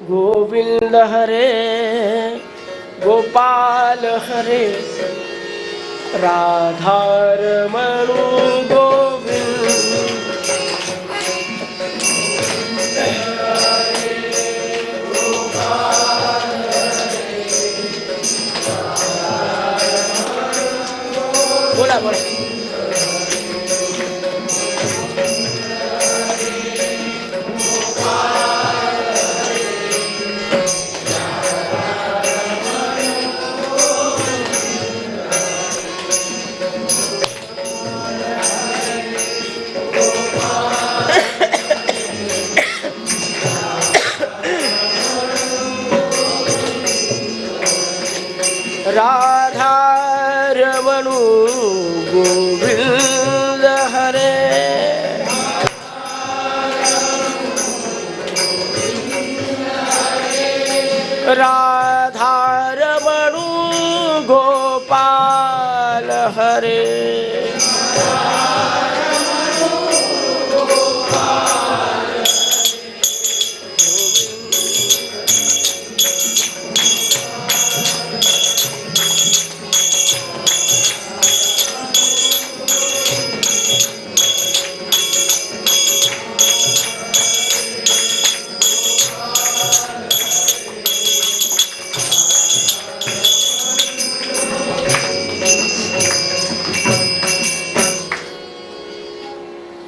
गोविंद हरे गोपाल हरे राधारमण गोविंद बोला बोला राधारमण गोविंद हरे राधारमण गोपाल हरे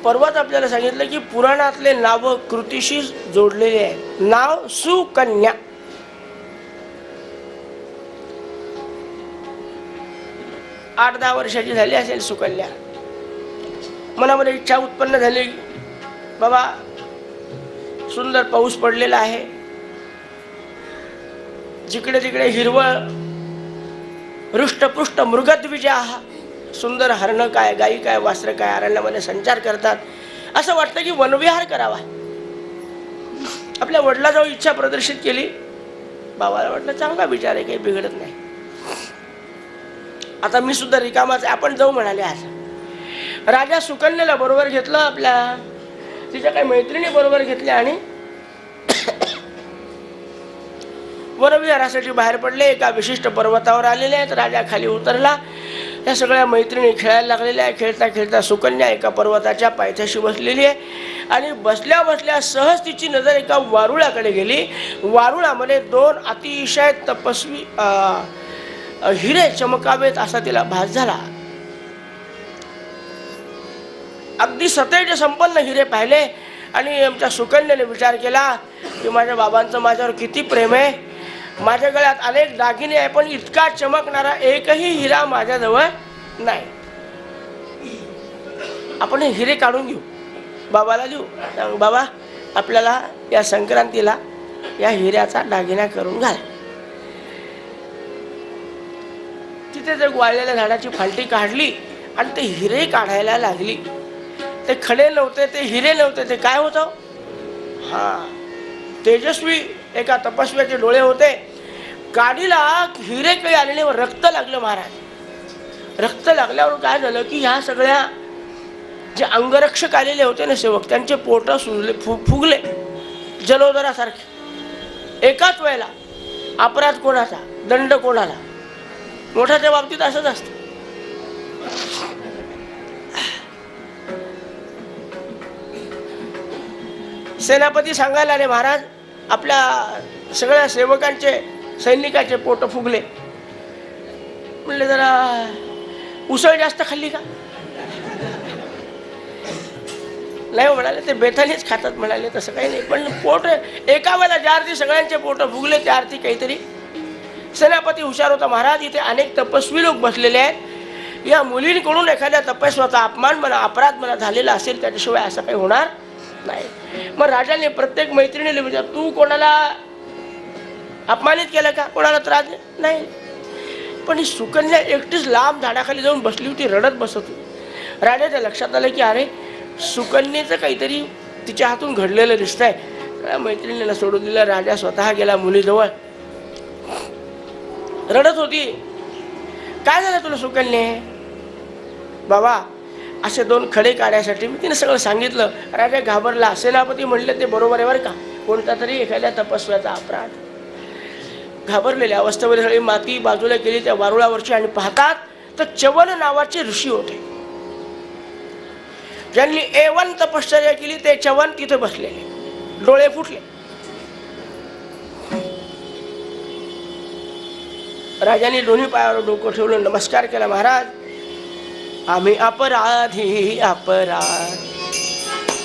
पर्वत आपल्याला सांगितलं की पुराणातले नाव कृतीशी जोडलेले आहेत. नाव सुकन्या. आठ 10 वर्षाची झाली असेल सुकन्या. मनामध्ये इच्छा उत्पन्न झाली, बाबा सुंदर पाऊस पडलेला आहे, जिकडे तिकडे हिरवळ हृष्टपुष्ट मृगद्विजा, सुंदर हरण काय, गायी काय, वासरं काय अरण्यामध्ये संचार करतात. असं वाटतं की वनविहार करावा. आपल्या वडिलाजवळ इच्छा प्रदर्शित केली. बाबाला वाटलं चांगला विचार आहे, काही बिघडत नाही, आता मी सुद्धा रिकामाच आहे, आपण जाऊ म्हणाले. आज राजा सुकन्याला बरोबर घेतलं, आपल्या तिच्या काही मैत्रिणी बरोबर घेतल्या आणि वनविहारासाठी बाहेर पडले. एका विशिष्ट पर्वतावर आलेले आहेत. राजा खाली उतरला. या सगळ्या मैत्रिणी खेळायला लागलेल्या आहे. खेळता खेळता सुकन्या एका पर्वताच्या पायथ्याशी बसलेली आहे आणि बसल्या बसल्या सहज तिची नजर एका वारुळाकडे गेली. वारुळामध्ये 2 अतिशय तपस्वी हिरे चमकावेत असा तिला भास झाला. अगदी सतेज संपन्न हिरे पाहिले आणि आमच्या सुकन्याने विचार केला की माझ्या बाबांचं माझ्यावर किती प्रेम आहे. माझ्या गळ्यात अनेक दागिने आहे, पण इतका चमकणारा एकही हिरा माझ्याजवळ नाही. आपण हिरे काढून घेऊ, बाबाला देऊ. बाबा आपल्याला या संक्रांतीला या हिऱ्याचा दागिना करून घाल. तिथे जर वाळलेल्या झाडाची फालटी काढली आणि ते हिरे काढायला लागली. ते खडे नव्हते, ते हिरे नव्हते, ते काय होतं? तेजस्वी एका तपस्व्याचे डोळे होते. गाडीला हिरे काही आलेले रक्त लागलं महाराज. रक्त लागल्यावर काय झालं की ह्या सगळ्या जे अंगरक्षक आलेले होते ना सेवक, त्यांचे पोट सुजले, फुगले जलोदरासारखे. एकाच वेळेला अपराध कोणाचा, दंड कोणाला. मोठ्याच्या बाबतीत असंच असतं. सेनापती सांगायला आले, महाराज आपल्या सगळ्या सेवकांचे सैनिकाचे पोट फुगले. म्हणले जरा उसळ जास्त खाल्ली का? नाही म्हणाले, ते बेथानीच खातात म्हणाले. तसं काही नाही, पण पोट एका वेळेला ज्या अर्थी सगळ्यांचे पोट फुगले त्या अर्थी काहीतरी. सेनापती हुशार होता. महाराज इथे अनेक तपस्वी लोक बसलेले आहेत, या मुलींकडून एखाद्या तपस्वाचा अपमान म्हणा, अपराध म्हणा झालेला असेल, त्याच्याशिवाय असं काही होणार नाही. मग राजाने प्रत्येक मैत्रिणीला विचार, तू कोणाला अपमानित केलं का, कोणाला त्रास नाही? पण ही सुकन्या एकटीच लांब झाडाखाली जाऊन बसली होती, रडत बसत होती. राजाच्या लक्षात आलं की अरे सुकन्येचं काहीतरी तिच्या हातून घडलेलं दिसतंय. मैत्रिणीला सोडून दिलं. राजा स्वतः गेला मुलीजवळ. रडत होती. काय झालं तुला सुकन्ये? बाबा असे 2 खडे काढण्यासाठी मी तिने सगळं सांगितलं. राजा घाबरला. सेनापती म्हणले ते बरोबर आहे बरं का, कोणता तरी एखाद्या तपस्व्याचा अपराध. घाबरलेल्या अवस्थेमध्ये सगळी माती बाजूला केली त्या वारुळावरची आणि पाहतात तर च्यवन नावाचे ऋषी होते. ज्यांनी A1 तपश्चर्या केली ते च्यवन तिथे बसलेले, डोळे फुटले. राजाने दोन्ही पायावर डोकं ठेवलं, नमस्कार केला. महाराज, आम्ही अपराधी, अपराध,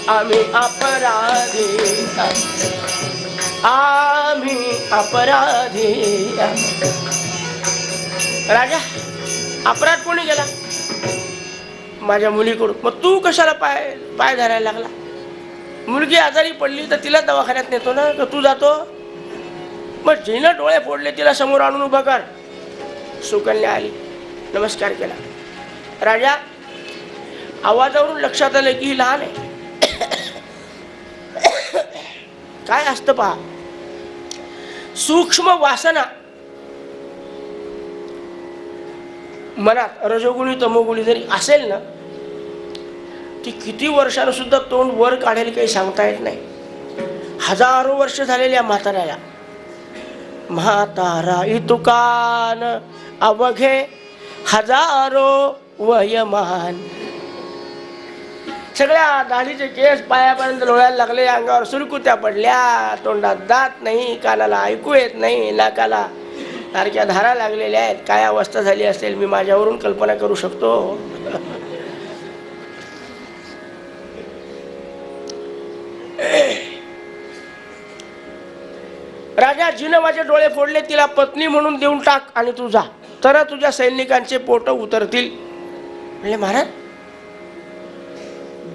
आम्ही अपराधी, आम्ही अपराधी. राजा, अपराध कोणी केला? माझ्या मुलीकडून. मग तू कशाला पाय पाय धरायला लागला? मुलगी आजारी पडली तर तिला दवाखान्यात नेतो ना, तर तू जातो? मग जिनं डोळे फोडले तिला समोर आणून उभा कर. सुकन्या आली, नमस्कार केला. राजा, आवाजावरून लक्षात आलं की ही लहान आहे. काय असतं पहा, सूक्ष्म वासना मनात रजोगुणी तमोगुणी जरी असेल ना, ती किती वर्षानं सुद्धा तोंड वर काढेल काही सांगता येत नाही. हजारो वर्ष झालेल्या म्हाताऱ्याला, म्हातारा इतुकान अवघे हजारो वयमान. सगळ्या दाढीचे केस पायापर्यंत लोळायला लागले, अंगावर सुरकुत्या पडल्या, तोंडात दात नाही, कानाला ऐकू येत नाही, नाकाला सारख्या धारा लागलेल्या आहेत. काय अवस्था झाली असेल मी माझ्यावरून कल्पना करू शकतो. राजा, जिनं माझे डोळे फोडले तिला पत्नी म्हणून देऊन टाक आणि तू जा, तर तुझ्या सैनिकांचे पोट उतरतील. म्हणजे महाराज,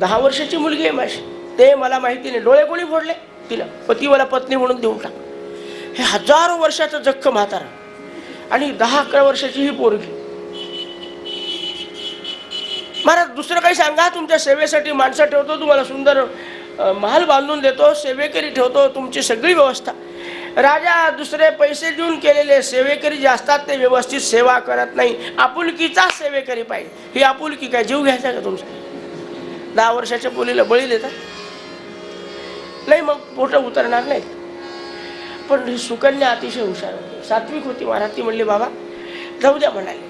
10 वर्षाची मुलगी आहे माझी, ते मला माहिती नाही. डोळे कोणी फोडले? तिला. पती मला पत्नी म्हणून देऊन टाक. हे हजारो वर्षाचं जख्ख म्हातारा आणि 10-11 वर्षाची ही पोरगी. महाराज, दुसरं काही सांगा. तुमच्या सेवेसाठी माणसं ठेवतो, तुम्हाला सुंदर महाल बांधून देतो, सेवेकरी ठेवतो, तुमची सगळी व्यवस्था. राजा, दुसरे पैसे देऊन केलेले सेवेकरी जे असतात ते व्यवस्थित सेवा करत नाही. आपुलकीचा सेवेकरी पाहिजे. ही आपुलकी काय? जीव घ्यायचा का तुमचा? 10 वर्षाच्या मुलीला बळी देता नाही, मग पोट उतरणार नाही. पण ही सुकन्या अतिशय हुशार होती, सात्विक होती. महाराज, ती म्हणली, बाबा जाऊ द्या. म्हणाले,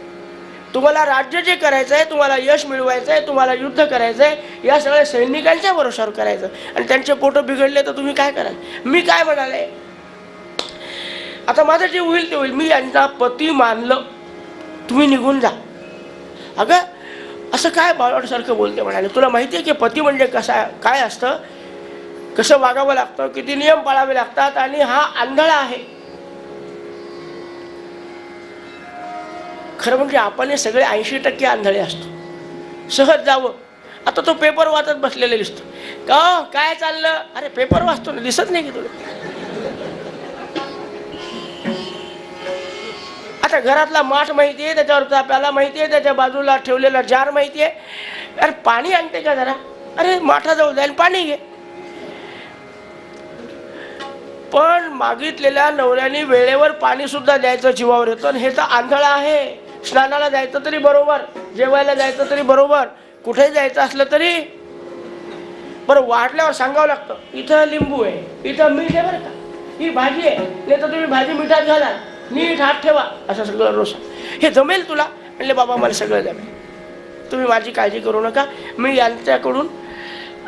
तुम्हाला राज्य जे करायचं आहे, तुम्हाला यश मिळवायचं आहे, तुम्हाला युद्ध करायचं आहे, या सगळ्या सैनिकांच्या भरोशावर करायचं, आणि त्यांचे पोट बिघडले तर तुम्ही काय कराल? मी काय म्हणाले, आता माझं जे होईल ते होईल. मी यांचा पती मानलं, तुम्ही निघून जा. अगं, असं काय बावळटसारखं बोलते? म्हणाले, तुला माहिती आहे की पती म्हणजे कसा काय असतं, कसं वागावं लागतं, किती नियम पाळावे लागतात, आणि हा आंधळा आहे. खरं म्हणजे आपण हे सगळे 80% आंधळे असतो. सहज जावं. आता तो पेपर वाचत बसलेला दिसतो. का काय चाललं? अरे पेपर वाचतो ना, दिसत नाही की तुला? आता घरातला माठ माहिती आहे, त्याच्यावर प्याला माहिती आहे, त्याच्या बाजूला ठेवलेला जार माहिती आहे. अरे पाणी आणते का जरा? अरे माठाजवळ जाईल, पाणी घे. पण मागितलेल्या नवऱ्याने वेळेवर पाणी सुद्धा द्यायचं जीवावर येतं, आणि हे तर आंधळा आहे. स्नानाला जायचं तरी बरोबर, जेवायला जायचं तरी बरोबर, कुठे जायचं असलं तरी बरं वाढल्यावर सांगावं लागतं, इथं लिंबू आहे, इथं मीठ आहे, बरं का, ही भाजी आहे, नाही तर तुम्ही भाजी मिठात घाला, नीट हात ठेवा, असं सगळं रोज. हे जमेल तुला? म्हणले, बाबा मला सगळं जमेल, तुम्ही माझी काळजी करू नका, मी यांच्याकडून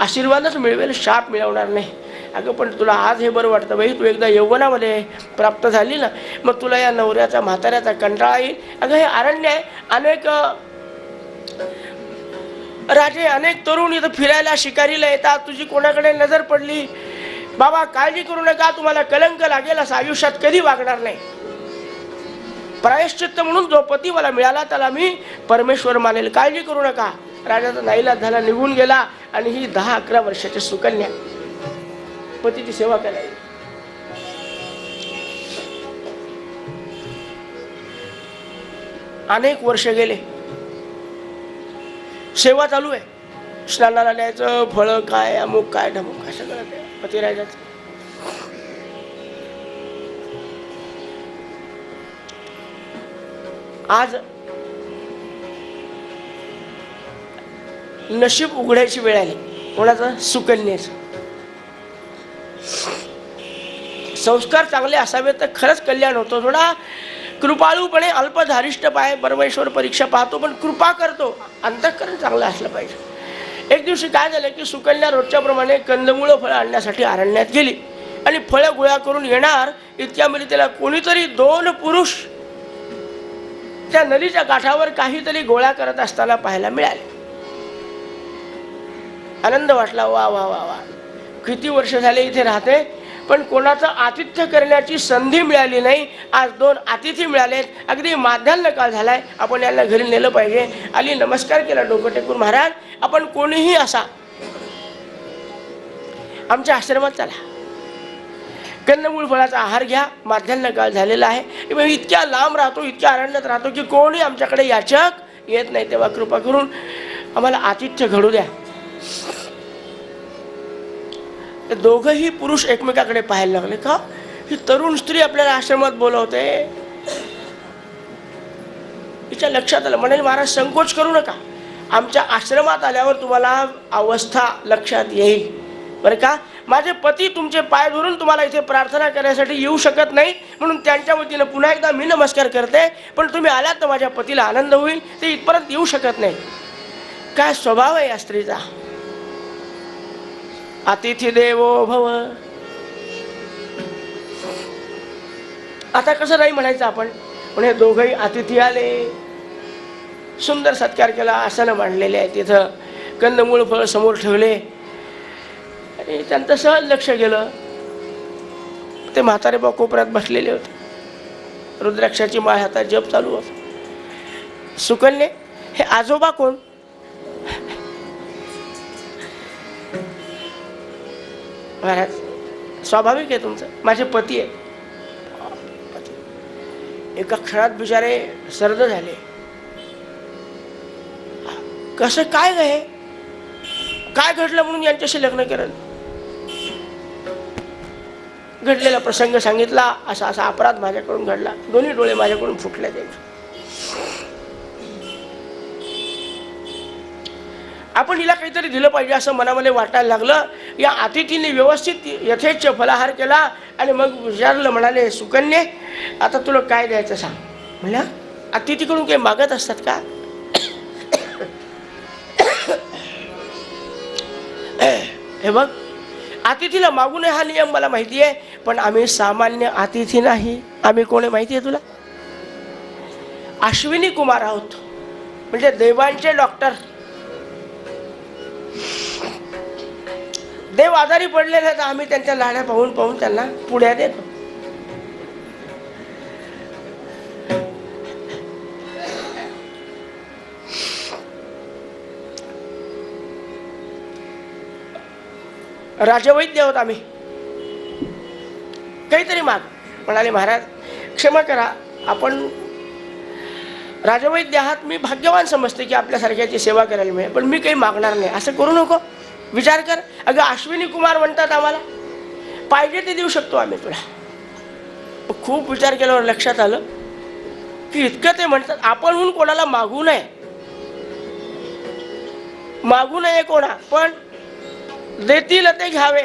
आशीर्वादच मिळवेल, शाप मिळवणार नाही. अगं, पण तुला आज हे बरं वाटतं बाई, तू एकदा यौवनामध्ये प्राप्त झाली ना, मग तुला या नवऱ्याचा म्हाताऱ्याचा कंटाळा येईल. अगं, हे अरण्य आहे, अनेक राजे, अनेक तरुण इथं फिरायला शिकारीला येतात, तुझी कोणाकडे नजर पडली, बाबा काळजी करू नका, तुम्हाला कलंक लागेल असं आयुष्यात कधी वागणार नाही. प्रायश्चित्त म्हणून जो पती मला मिळाला त्याला मी परमेश्वर मानेल, काळजी करू नका. राजाचा नाईलाज झाला, निघून गेला, आणि ही 10-11 वर्षाची सुकन्या पतीची सेवा करायची. अनेक वर्ष गेले, सेवा चालू आहे, स्नानाला द्यायचं, फळं काय, अमुक काय, ढमुक काय, सगळं काय पतिराजाचं. आज नशीब उघडायची वेळ आली. कोणाचं? सुकन्याचं. संस्कार चांगले असावे तर खरंच कल्याण होतं. थोडा कृपाळूपणे अल्पधारिष्ट पाय परमेश्वर परीक्षा पाहतो, पण कृपा करतो. अंतःकरण चांगलं असलं पाहिजे. एक दिवशी काय झालं की सुकन्या रोजच्याप्रमाणे कंदमुळं फळं आणण्यासाठी अरण्यात गेली आणि फळं गोळा करून येणार इतक्यामध्ये त्याला कोणीतरी 2 पुरुष त्या नदीच्या काठावर काहीतरी गोळा करत असताना पाहायला मिळाले. आनंद वाटला. वा वा वा वा, किती वर्ष झाले इथे राहते पण कोणाचं आतिथ्य करण्याची संधी मिळाली नाही. आज 2 अतिथी मिळालेत. अगदी माध्यान्ह काळ झालाय, आपण यांना घरी नेलं पाहिजे. आली, नमस्कार केला डोकं टेकून. महाराज, आपण कोणीही असा आमच्या आश्रमात चला, कंदमूळ फळाचा आहार घ्या. माध्यान्ह काळ झालेला आहे. इतक्या लांब राहतो, इतक्या अरण्यात राहतो की कोणी आमच्याकडे याचक येत नाही. तेव्हा कृपा करून आम्हाला आतिथ्य घडू द्या. दोघंही पुरुष एकमेकाकडे पाहायला लागले. का ही तरुण स्त्री आपल्याला आश्रमात बोलवते? तिच्या लक्षात आलं. म्हणाले, महाराज संकोच करू नका, आमच्या आश्रमात आल्यावर तुम्हाला अवस्था लक्षात येईल बरं का. माझे पती तुमचे पाय धरून तुम्हाला इथे प्रार्थना करण्यासाठी येऊ शकत नाही, म्हणून त्यांच्या वतीनं पुन्हा एकदा मी नमस्कार करते. पण तुम्ही आलात तर माझ्या पतीला आनंद होईल. ते इथपर्यंत येऊ शकत नाही. काय स्वभाव आहे या स्त्रीचा. अतिथी देवो भव. आता कसं नाही म्हणायचं आपण. म्हणजे दोघंही अतिथी आले, सुंदर सत्कार केला, आसनं मांडलेले आहे, तिथं कंदमूळ फळ समोर ठेवले आणि त्यांचं सहज लक्ष गेलं. ते म्हातारे बा कोपऱ्यात बसलेले होते. रुद्राक्षाची माळ हातात, जप चालू होता. सुकन्ये, हे आजोबा कोण? महाराज, स्वाभाविक आहे तुमचं, माझे पती आहे. एका क्षणात बिचारे सर्द झाले. कसं काय गे, काय घडलं म्हणून यांच्याशी लग्न केलं? घडलेला प्रसंग सांगितला. असा असा अपराध माझ्याकडून घडला, दोन्ही डोळे माझ्याकडून फुटले. आपण हिला काहीतरी दिलं पाहिजे असं मनामध्ये वाटायला लागलं. या अतिथीने व्यवस्थित यथेच्छ फलाहार केला आणि मग विचारलं. म्हणाले, सुकन्ये, आता तुला काय द्यायचं सांग. म्हणल्या, अतिथीकडून काही मागत असतात का? हे बघ, अतिथीला मागू नये हा नियम मला माहिती आहे, पण आम्ही सामान्य अतिथी नाही. आम्ही कोण आहे माहिती आहे तुला? अश्विनी कुमार आहोत, म्हणजे देवांचे डॉक्टर. देव आजारी पडलेले आहेत, आम्ही त्यांच्या लाड्या पाहून पाहून त्यांना पुढ्या देतो. राजवैद्य आहोत आम्ही, काहीतरी माग. म्हणाले, महाराज क्षमा करा, आपण राजवैद्य आहात, मी भाग्यवान समजते की आपल्यासारख्याची सेवा करायला मिळेल, पण मी काही मागणार नाही. असं करू नको, विचार कर. अगं अश्विनी कुमार म्हणतात आम्हाला, पाहिजे ते देऊ शकतो आम्ही तुला. खूप विचार केल्यावर लक्षात आलं की इतकं ते म्हणतात आपणहून कोणाला मागू नये, मागू नये कोणा, पण देतील ते घ्यावे.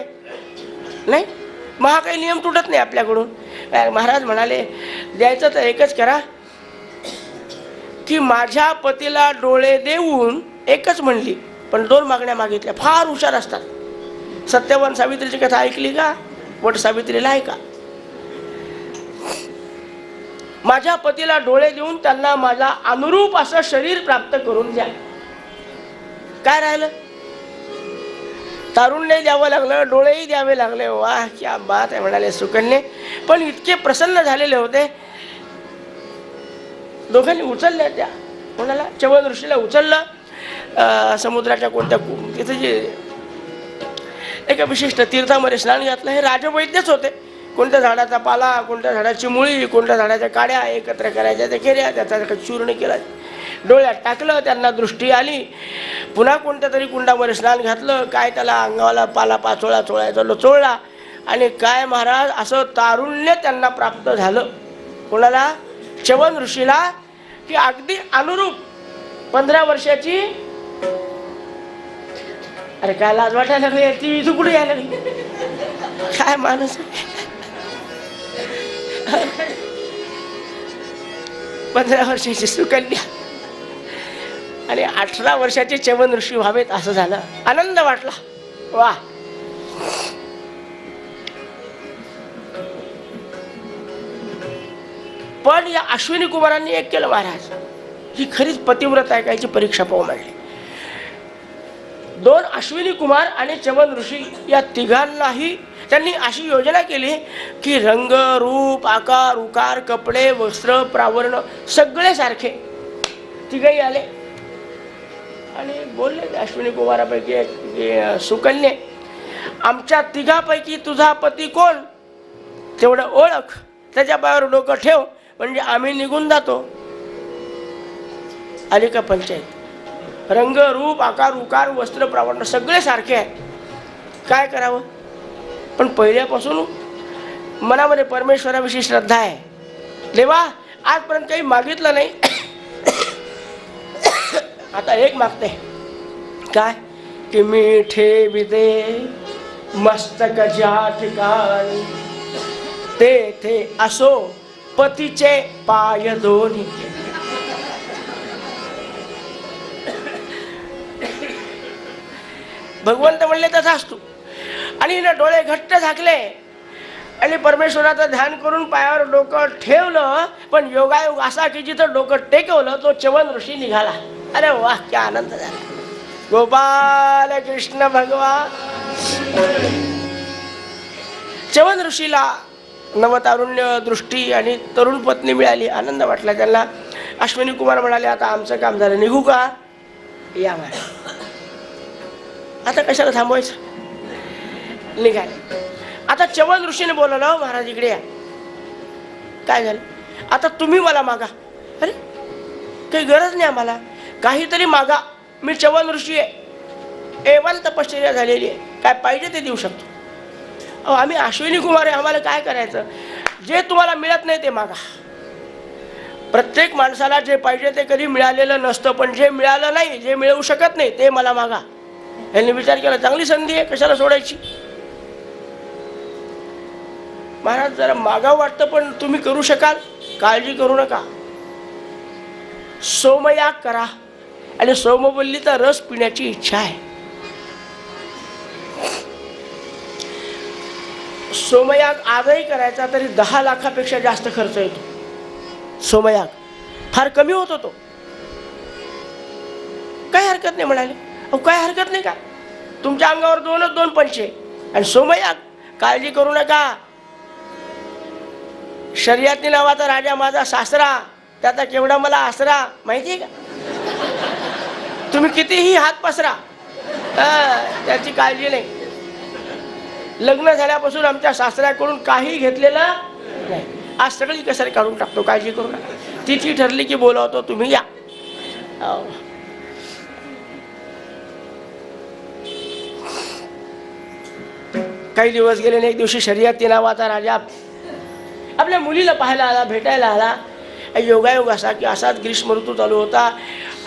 नाही, महा काही नियम तुटत नाही आपल्याकडून. महाराज म्हणाले, द्यायचं तर एकच करा की माझ्या पतीला डोळे देऊन, एकच म्हणली पण 2 मागण्या मागितल्या. फार हुशार असतात. सत्यवान सावित्रीची कथा ऐकली का? वट सावित्रीला ऐका. माझ्या पतीला डोळे देऊन त्यांना माझा अनुरूप असं शरीर प्राप्त करून द्या. काय राहिलं? तारुण्य द्यावं लागलं, डोळेही द्यावे लागले. वाह, क्या बात आहे म्हणाले सुकन्ये. पण इतके प्रसन्न झालेले होते. दोघांनी उचलल्या त्या कोणाला, चवन ऋषीला उचललं. समुद्राच्या कोणत्या तिथे जे एका विशिष्ट तीर्थामध्ये स्नान घातलं. हे राजवैद्यच होते. कोणत्या झाडाचा पाला, कोणत्या झाडाची मुळी, कोणत्या झाडाच्या काड्या एकत्र करायच्या, त्या केल्या, त्याचा चूर्ण केला, डोळ्यात टाकलं, त्यांना दृष्टी आली. पुन्हा कोणत्या तरी कुंडामध्ये स्नान घातलं. काय त्याला अंगाला पाला पाचोळा चोळायचा चोळला. आणि काय महाराज, असं तारुण्य त्यांना प्राप्त झालं. कोणाला? चवन ऋषीला. की अगदी अनुरूप 15 वर्षाची. अरे काय लाज वाटायला लागली, ती इथं कुठे यायला लागली? काय माणूस. 15 वर्षाची सुकन्या आणि 18 वर्षाचे च्यवन ऋषी व्हावेत असं झालं. आनंद वाटला. वा. पण या अश्विनी कुमारांनी एक केलं, महाराज ही खरीच पतिव्रत आहे कायची परीक्षा पाहू म्हणली. 2 अश्विनी कुमार आणि च्यवन ऋषी या तिघांनाही त्यांनी अशी योजना केली की रंग रूप आकार उकार कपडे वस्त्र प्रावरण सगळे सारखे. तिघही आले आणि बोलले अश्विनी कुमारापैकी सुकन्ये, आमच्या तिघापैकी तुझा पती कोण तेवढं ओळख, त्याच्या पायावर डोकं ठेव म्हणजे आम्ही निघून जातो. आली का पंचायत. रंग रूप आकार उकार वस्त्र प्रावरण सगळे सारखे आहे. काय करावं. पण पहिल्यापासून मनामध्ये परमेश्वराविषयी श्रद्धा आहे. देवा आजपर्यंत काही मागितलं नाही, आता एक मागते. काय की मी ठेविते मस्तक ज्या ठिकाणी तेथे असो पतीचे पाय दोन्ही. भगवंत म्हणले तसा असतो. आणि ना डोळे घट्ट झाकले आणि परमेश्वराचं ध्यान करून पायावर डोकं ठेवलं. पण योगायोग असा की जिथं डोकं टेकवलं तो च्यवन ऋषी निघाला. अरे वाह क्या आनंद झाला. गोपाल कृष्ण भगवान. च्यवन ऋषीला नवतारुण्य दृष्टी आणि तरुण पत्नी मिळाली. आनंद वाटला त्यांना. अश्विनी कुमार म्हणाले आता आमचं काम झालं, निघू का. या महाराज आता कशाला थांबवायचं. निघाले. आता च्यवन ऋषीने बोलवलं, महाराज इकडे या. काय झालं. आता तुम्ही मला मागा. अरे काही गरज नाही आम्हाला, काहीतरी मागा. मी च्यवन ऋषी आहे, एवन तपश्चर्या झालेली आहे, काय पाहिजे ते देऊ शकतो. अहो आम्ही अश्विनी कुमार आहे, आम्हाला काय करायचं. जे तुम्हाला मिळत नाही ते मागा. प्रत्येक माणसाला जे पाहिजे ते कधी मिळालेलं नसतं, पण जे मिळालं नाही, जे मिळवू शकत नाही ते मला मागा. यांनी विचार केला चांगली संधी आहे, कशाला सोडायची. महाराज जरा मागावं वाटतं पण तुम्ही करू शकाल, काळजी करू नका. सोमयाग करा. आणि सोमवल्लीचा रस पिण्याची इच्छा आहे. सोमयाग आजही करायचा तरी 10 लाखापेक्षा जास्त खर्च येतो. सोमयाग फार कमी होत होतो. काय हरकत नाही म्हणाले. अहो काय हरकत नाही का, तुमच्या अंगावर 2 पंचे आणि सोमयाग, काळजी करू नका. शर्यती नावाचा राजा माझा सासरा, त्याचा केवढा मला आसरा माहिती आहे का. तुम्ही कितीही हात पसरा, त्याची काळजी नाही. लग्न झाल्यापासून आमच्या सासऱ्याकडून काही घेतलेलं नाही. आज सगळी कसर काढून टाकतो, काळजी करू नका. तिची ठरली की बोलावतो, तुम्ही या. काही दिवस गेले नाही. एक दिवशी शर्यती नावाचा राजा आपल्या मुलीला पाहायला आला, भेटायला आला. योगायोग असा की असाच ग्रीष्म ऋतू चालू होता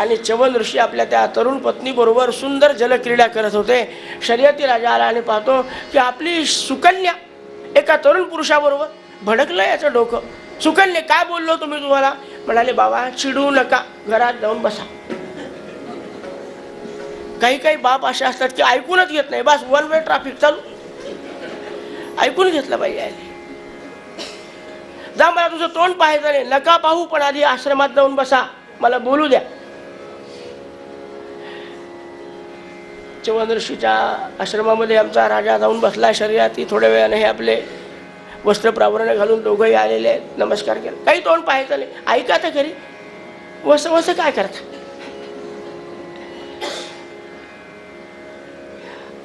आणि च्यवन ऋषी आपल्या त्या तरुण पत्नीबरोबर सुंदर जलक्रीडा करत होते. शर्यती राजा आला आणि पाहतो की आपली सुकन्या एका तरुण पुरुषाबरोबर. भडकलं याचं डोकं. सुकन्या काय बोललो तुम्ही तुम्हाला. म्हणाले बाबा चिडू नका, घरात जाऊन बसा. काही काही बाप असे असतात की ऐकूनच घेत नाही. बस 1 वे ट्रॅफिक चालू, ऐकून घेतलं पाहिजे. जा मला तुझं तोंड पाहायचं नाही. नका पाहू पण आधी आश्रमात जाऊन बसा, मला बोलू द्या. च्यवन ऋषीच्या आश्रमामध्ये आमचा राजा जाऊन बसला. शर्यती थोड्या वेळाने हे आपले वस्त्र प्रावरण घालून दोघंही आलेले आहेत. नमस्कार केला. काही तोंड पाहायचं नाही. ऐका तर खरी, वस काय करता.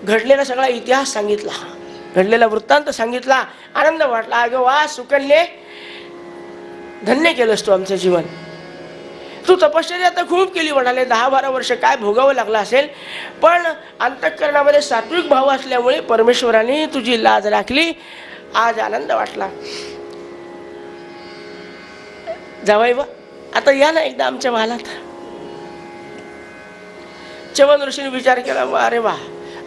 घडलेला सगळा इतिहास सांगितला, घडलेला वृत्तांत सांगितला. आनंद वाटला. अगं वा सुकन्ये, धन्य केलंस तू आमचं जीवन. तू तपश्चर्या तर खूप केली म्हणाले. 10-12 वर्ष काय भोगावं लागलं असेल, पण अंतःकरणामध्ये सात्विक भाव असल्यामुळे परमेश्वराने तुझी लाज राखली. आज आनंद वाटला. जावई बा आता या ना एकदा आमच्या महालात. च्यवन ऋषीने विचार केला, अरे वा,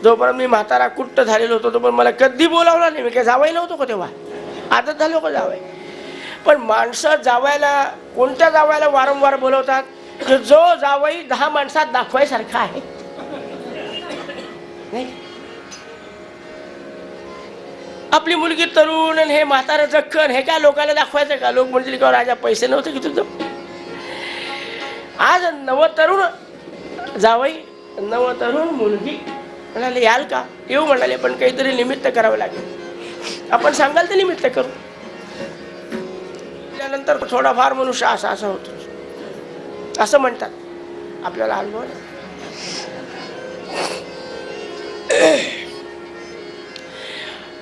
जोपर्यंत मी म्हातारा कुट्ट झालेलो होतो तोपर्यंत मला कधी बोलावला नाही. मी काय जावई नव्हतो का तेव्हा, आदत झालो का जावई. पण माणसं जावायला, कोणत्या जावायला वारंवार बोलवतात? जो जावई 10 माणसात दाखवायसारखा आहे. नाही, आपली मुलगी तरुण आणि हे म्हातारं जखन, हे काय लोकांना दाखवायचं का? लोक म्हणतील का राजा पैसे नव्हते की तुझं? आज नवतरुण जावई, नवतरुण मुलगी म्हणाले याल का? येऊ म्हणाले, पण काहीतरी निमित्त करावं लागेल. आपण सांगाल ते निमित्त करू. त्यानंतर थोडाफार मनुष्य असा असा होतो असं म्हणतात. आपल्याला अनुभव नाही.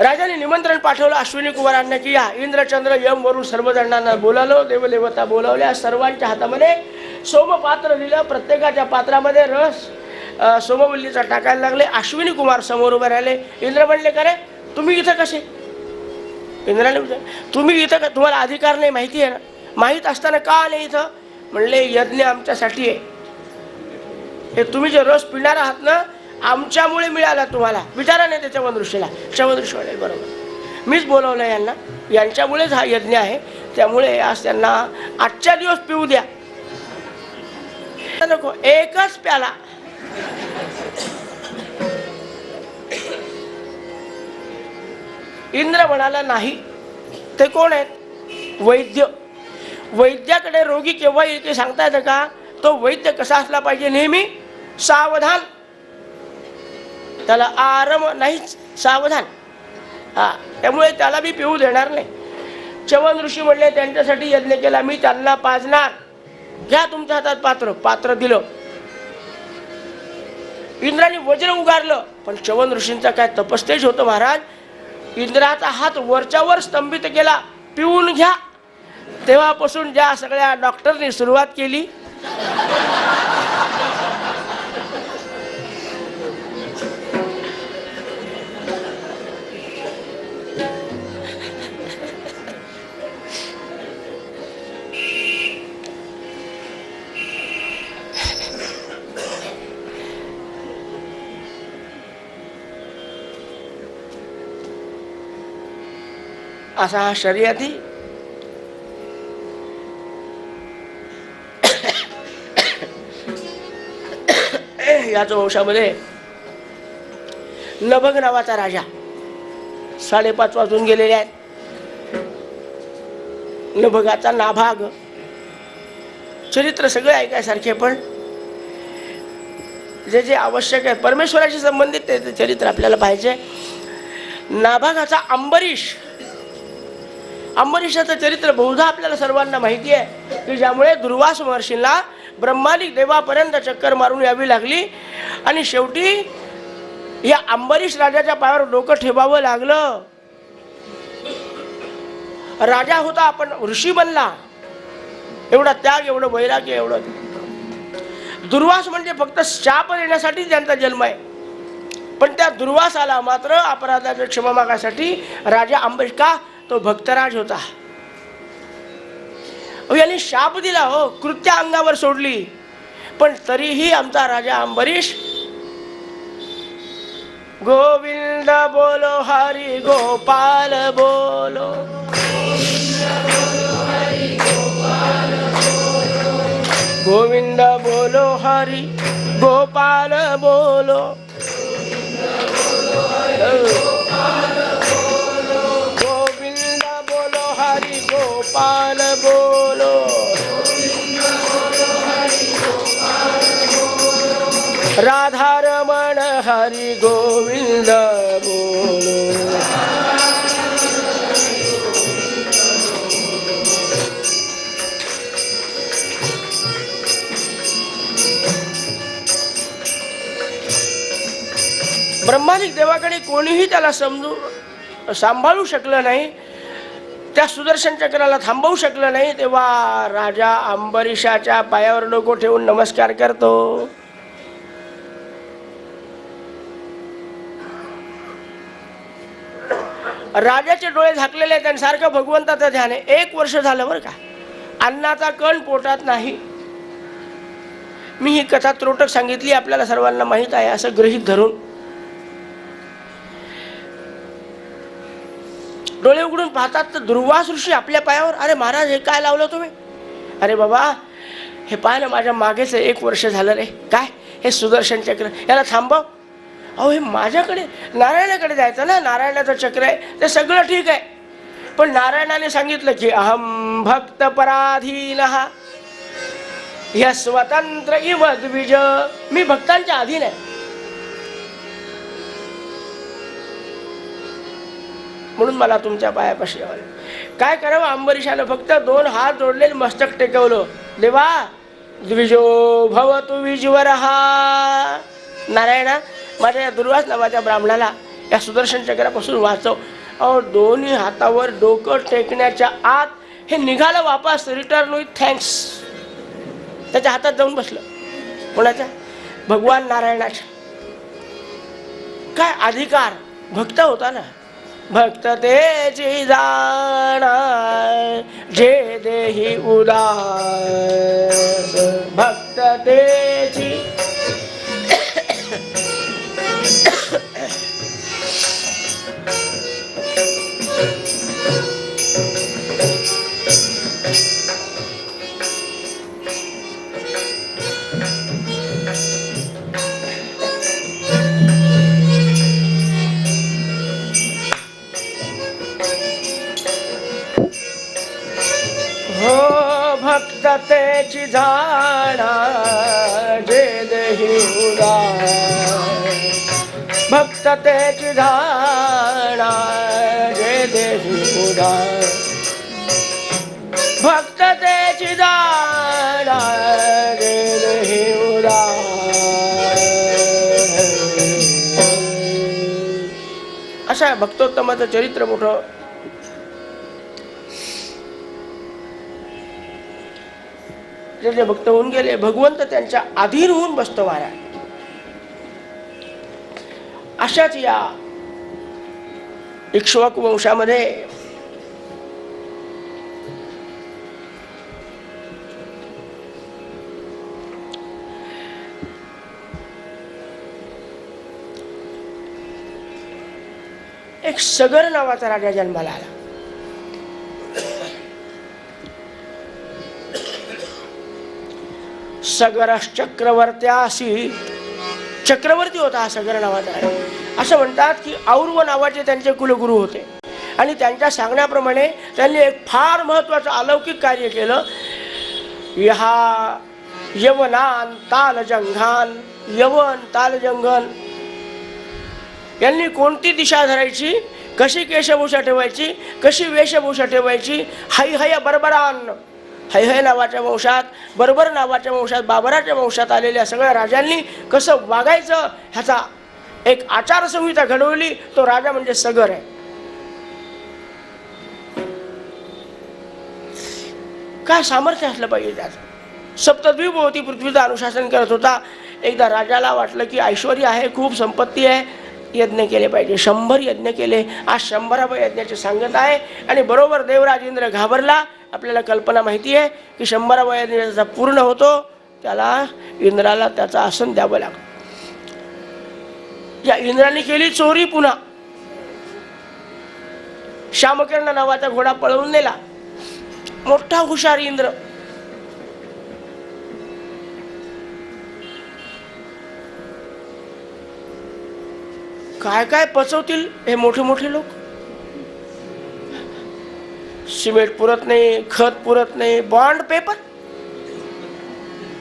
राजाने निमंत्रण पाठवलं अश्विनी कुमारांना की या इंद्रचंद्र यम वरून सर्व जणांना बोलावलं. देवदेवता बोलावल्या. सर्वांच्या हातामध्ये सोमपात्र दिलं. प्रत्येकाच्या पात्रामध्ये रस सोमवल्लीचा टाकायला लागले. अश्विनी कुमार समोर उभे राहिले. इंद्र म्हणले का रे तुम्ही इथं कसे? इंद्राने तुम्ही इथं का? तुम्हाला अधिकार नाही माहिती आहे ना? माहीत असताना का नाही इथं? म्हणले यज्ञ आमच्यासाठी आहे. हे तुम्ही जे रस पिणार आहात ना, आमच्यामुळे मिळाला तुम्हाला. विचारा नाही त्याच्या ऋषीला. शवदृशी म्हणेल बरोबर, मीच बोलवलं यांना, यांच्यामुळेच हा यज्ञ आहे, त्यामुळे आज त्यांना आजच्या दिवस पिऊ द्या. नको, एकच प्याला. इंद्र म्हणाला नाही. ते कोण आहेत? वैद्य. वैद्याकडे रोगी केव्हा येईल ते सांगता येतं का? तो वैद्य कसा असला पाहिजे? नेहमी सावधान. त्याला आराम नाहीच, सावधान. हा, त्यामुळे त्याला मी पिऊ देणार नाही. च्यवन ऋषी म्हणले त्यांच्यासाठी यज्ञ केला, मी त्यांना पाजणार. घ्या तुमच्या हातात पात्र. पात्र दिलं. इंद्राने वज्र उगारलं. पण च्यवन ऋषींचा काय तपस्तेज होतं महाराज. इंद्राचा हात वरच्यावर स्तंभित केला. पिऊन घ्या. तेव्हापासून ज्या सगळ्या डॉक्टरनी सुरुवात केली, असा हा शर्यती याच वंशामध्ये नभग नावाचा राजा. 5:30 वाजून गेलेले आहेत. नभगाचा नाभाग चरित्र सगळे ऐकायसारखे, पण जे जे आवश्यक आहे परमेश्वराशी संबंधित ते चरित्र आपल्याला पाहिजे. नाभागाचा अंबरीश. अंबरीशाचं चरित्र बहुधा आपल्याला सर्वांना माहिती आहे की ज्यामुळे दुर्वास महर्षींना ब्रह्मादिक देवापर्यंत चक्कर मारून यावी लागली आणि शेवटी या अंबरीश राजाच्या पायावर डोकं ठेवावं लागलं. राजा होता, आपण ऋषी बनला. एवढा त्याग, एवढं वैराग्य, एवढं. दुर्वास म्हणजे फक्त शाप देण्यासाठी त्यांचा जन्म आहे, पण त्या दुर्वासाला मात्र अपराधाची क्षमा मागण्यासाठी राजा अंबरीश, का तो भक्तराज होता, यांनी शाप दिला. हो, कृत्या अंगावर सोडली, पण तरीही आमचा राजा अंबरीश गोविंद बोलो हरी गोपाल बोलो, गोविंद बोलो हरी गोपाल बोलो, गोविंद बोलो हरि गोपाल बोलो, राधा रमण हरि गोविंद बोलो. ब्रह्मादिक देवाकडे कोणीही त्याला सांभाळू शकलं नाही, त्या सुदर्शन चक्राला थांबवू शकलं नाही. तेव्हा राजा अंबरीशाच्या पायावर डोकं ठेवून नमस्कार करतो. राजाचे डोळे झाकलेले आहेत आणि सारखं भगवंताचं ध्यान आहे. 1 वर्ष झालं बरं का, अन्नाचा कण पोटात नाही. मी ही कथा त्रोटक सांगितली, आपल्याला सर्वांना माहीत आहे असं गृहीत धरून. डोळे उघडून पाहतात तर दुर्वास ऋषी आपल्या पायावर. अरे महाराज, हे काय लावलं तुम्ही? अरे बाबा, हे पाय ना, माझ्या मागेच 1 वर्ष झालं रे. काय हे सुदर्शन चक्र, याला थांबव. अहो, हे माझ्याकडे नारायणाकडे जायचं ना, नारायणाचं चक्र आहे, ते सगळं ठीक आहे. पण नारायणाने सांगितलं की अहम भक्त पराधीन, ह्या स्वतंत्र इव द्विज, मी भक्तांच्या अधीन आहे. म्हणून मला तुमच्या पायापाशी यावं. काय करावं? अंबरीशानं फक्त 2 हात जोडले, मस्तक टेकवलं. देवा, द्विजो भवतु विजवरहा. नारायणा, माझ्या या दुर्वास नावाच्या ब्राह्मणाला या सुदर्शन चक्रापासून वाचव. अहो, दोन्ही हातावर डोकं टेकण्याच्या आत हे निघालं वापस, रिटर्न विथ थँक्स. त्याच्या हातात जाऊन बसलं. कोणाच्या? भगवान नारायणाच्या. काय अधिकार, भक्त होता ना. भक्त तेची जाणा जे देही उदास, भक्त तेची भक्ततेची जाणा जे देही उदास, भक्ततेची जाणा जे देही उदास, भक्ततेची जाणा जे देही उदास. अशा भक्तोत्तमाचं चरित्र मोठं. जे भक्त होऊन गेले, भगवंत त्यांच्या अधीन होऊन बसतो महाराज. अशाच या इक्ष्वाकु वंशामध्ये एक सगर नावाचा राजा जन्माला आला. सगरश चक्रवर्त्यासी, चक्रवर्ती होता हा सगर नावाचा. असं म्हणतात की और्व नावाचे त्यांचे कुलगुरू होते आणि त्यांच्या सांगण्याप्रमाणे त्यांनी एक फार महत्त्वाचं अलौकिक कार्य केलं. यवनान तालजंघान, यवन तालजंघन यांनी कोणती दिशा धरायची, कशी केशभूषा ठेवायची, कशी वेशभूषा ठेवायची, हैहय बर्बरान, हैहय नावाच्या वंशात, बर्बर नावाच्या वंशात, बाबराच्या वंशात आलेल्या सगळ्या राजांनी कसं वागायचं ह्याचा एक आचारसंहिता घडवली. तो राजा म्हणजे सगर आहे. काय सामर्थ्य असलं पाहिजे त्याचं. सप्तद्वीपवती पृथ्वीचं अनुशासन करत होता. एकदा राजाला वाटलं की ऐश्वर्य आहे, खूप संपत्ती आहे, यज्ञ केले पाहिजे. 100 यज्ञ केले. आज 100व्या यज्ञाची सांगत आहे आणि बरोबर देवराज इंद्र घाबरला. आपल्याला कल्पना माहिती आहे की 100व्या यज्ञाचा पूर्ण होतो त्याला इंद्राला त्याचं आसन द्यावं लागतं. या इंद्राने केली चोरी पुन्हा. श्यामकर्ण नावाचा घोडा पळवून नेला. मोठा हुशार इंद्र. काय काय पचवतील हे मोठे मोठे लोक. सिमेंट पुरत नाही, खत पुरत नाही, बॉन्ड पेपर,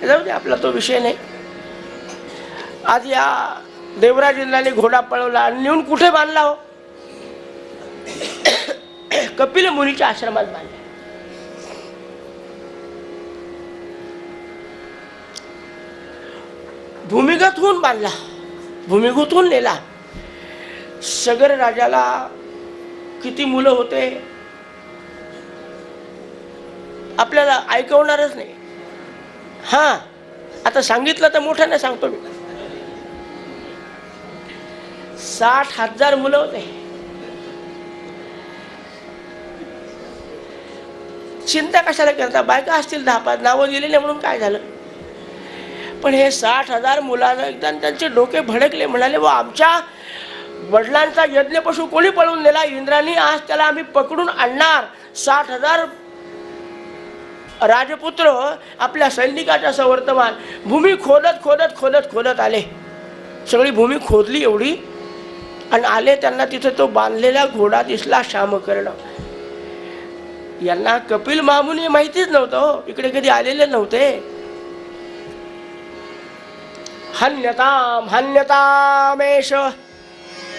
जाऊ दे, आपला तो विषय नाही. आज या देवराज इंद्राने घोडा पळवला आणि नेऊन कुठे बांधला हो? कपिल मुनीच्या आश्रमात बांधला. भूमिगत होऊन बांधला, भूमिगत होऊन नेला. सगर राजाला किती मुलं होते आपल्याला ऐकवणारच नाही. हा, आता सांगितलं तर मोठ्याने सांगतो मी. 60,000 मुलं होते. चिंता कशाला करता? बायका असतील 10-5, नावं दिलेले म्हणून काय झालं. पण हे 60,000 मुलांना एकदा त्यांचे डोके भडकले. म्हणाले, व आमच्या वडिलांचा यज्ञपशु कोणी पळवून नेला? इंद्राने. आज त्याला आम्ही पकडून आणणार. 60,000 राजपुत्र आपल्या सैनिकाच्या सवर्तमान भूमी खोदत खोदत खोदत खोदत आले. सगळी भूमी खोदली एवढी आणि आले. त्यांना तिथे तो बांधलेला घोडा दिसला, श्यामकर्ण. यांना कपिल महामुनी माहितीच नव्हतं हो, इकडे कधी आलेले नव्हते. हन्यताम हन्यतामेश,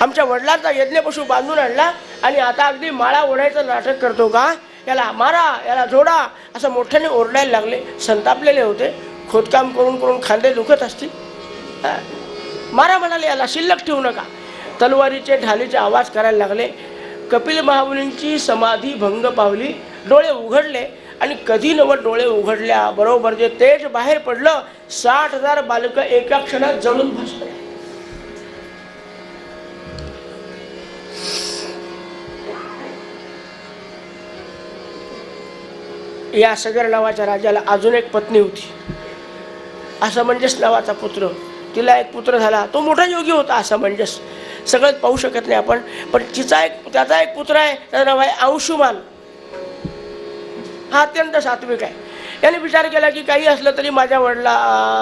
आमच्या वडिलांचा यज्ञपशु बांधून आणला आणि आता अगदी माळा ओढायचं नाटक करतो का? याला मारा, याला जोडा, असं मोठ्याने ओरडायला लागले. संतापलेले होते, खोदकाम करून करून खांदे दुखत असतील. मारा म्हणाले, याला शिल्लक ठेवू नका. तलवारीचे ढालीचे आवाज करायला लागले. कपिल महामुनींची समाधी भंग पावली. डोळे उघडले आणि कधी नवत डोळे उघडल्या बरोबर जे तेज बाहेर पडलं, 60,000 बालकं एका क्षणात जळून भस्म. या सगर नावाच्या राजाला अजून एक पत्नी होती, असमंजस नावाचा पुत्र. तिला एक पुत्र झाला, तो मोठा योगी होता. असमंजस सगळं पाहू शकत नाही आपण, पण त्याचा एक पुत्र आहे, त्याचं नाव आहे अंशुमान. हा अत्यंत सात्विक आहे. याने विचार केला की काही असलं तरी माझ्या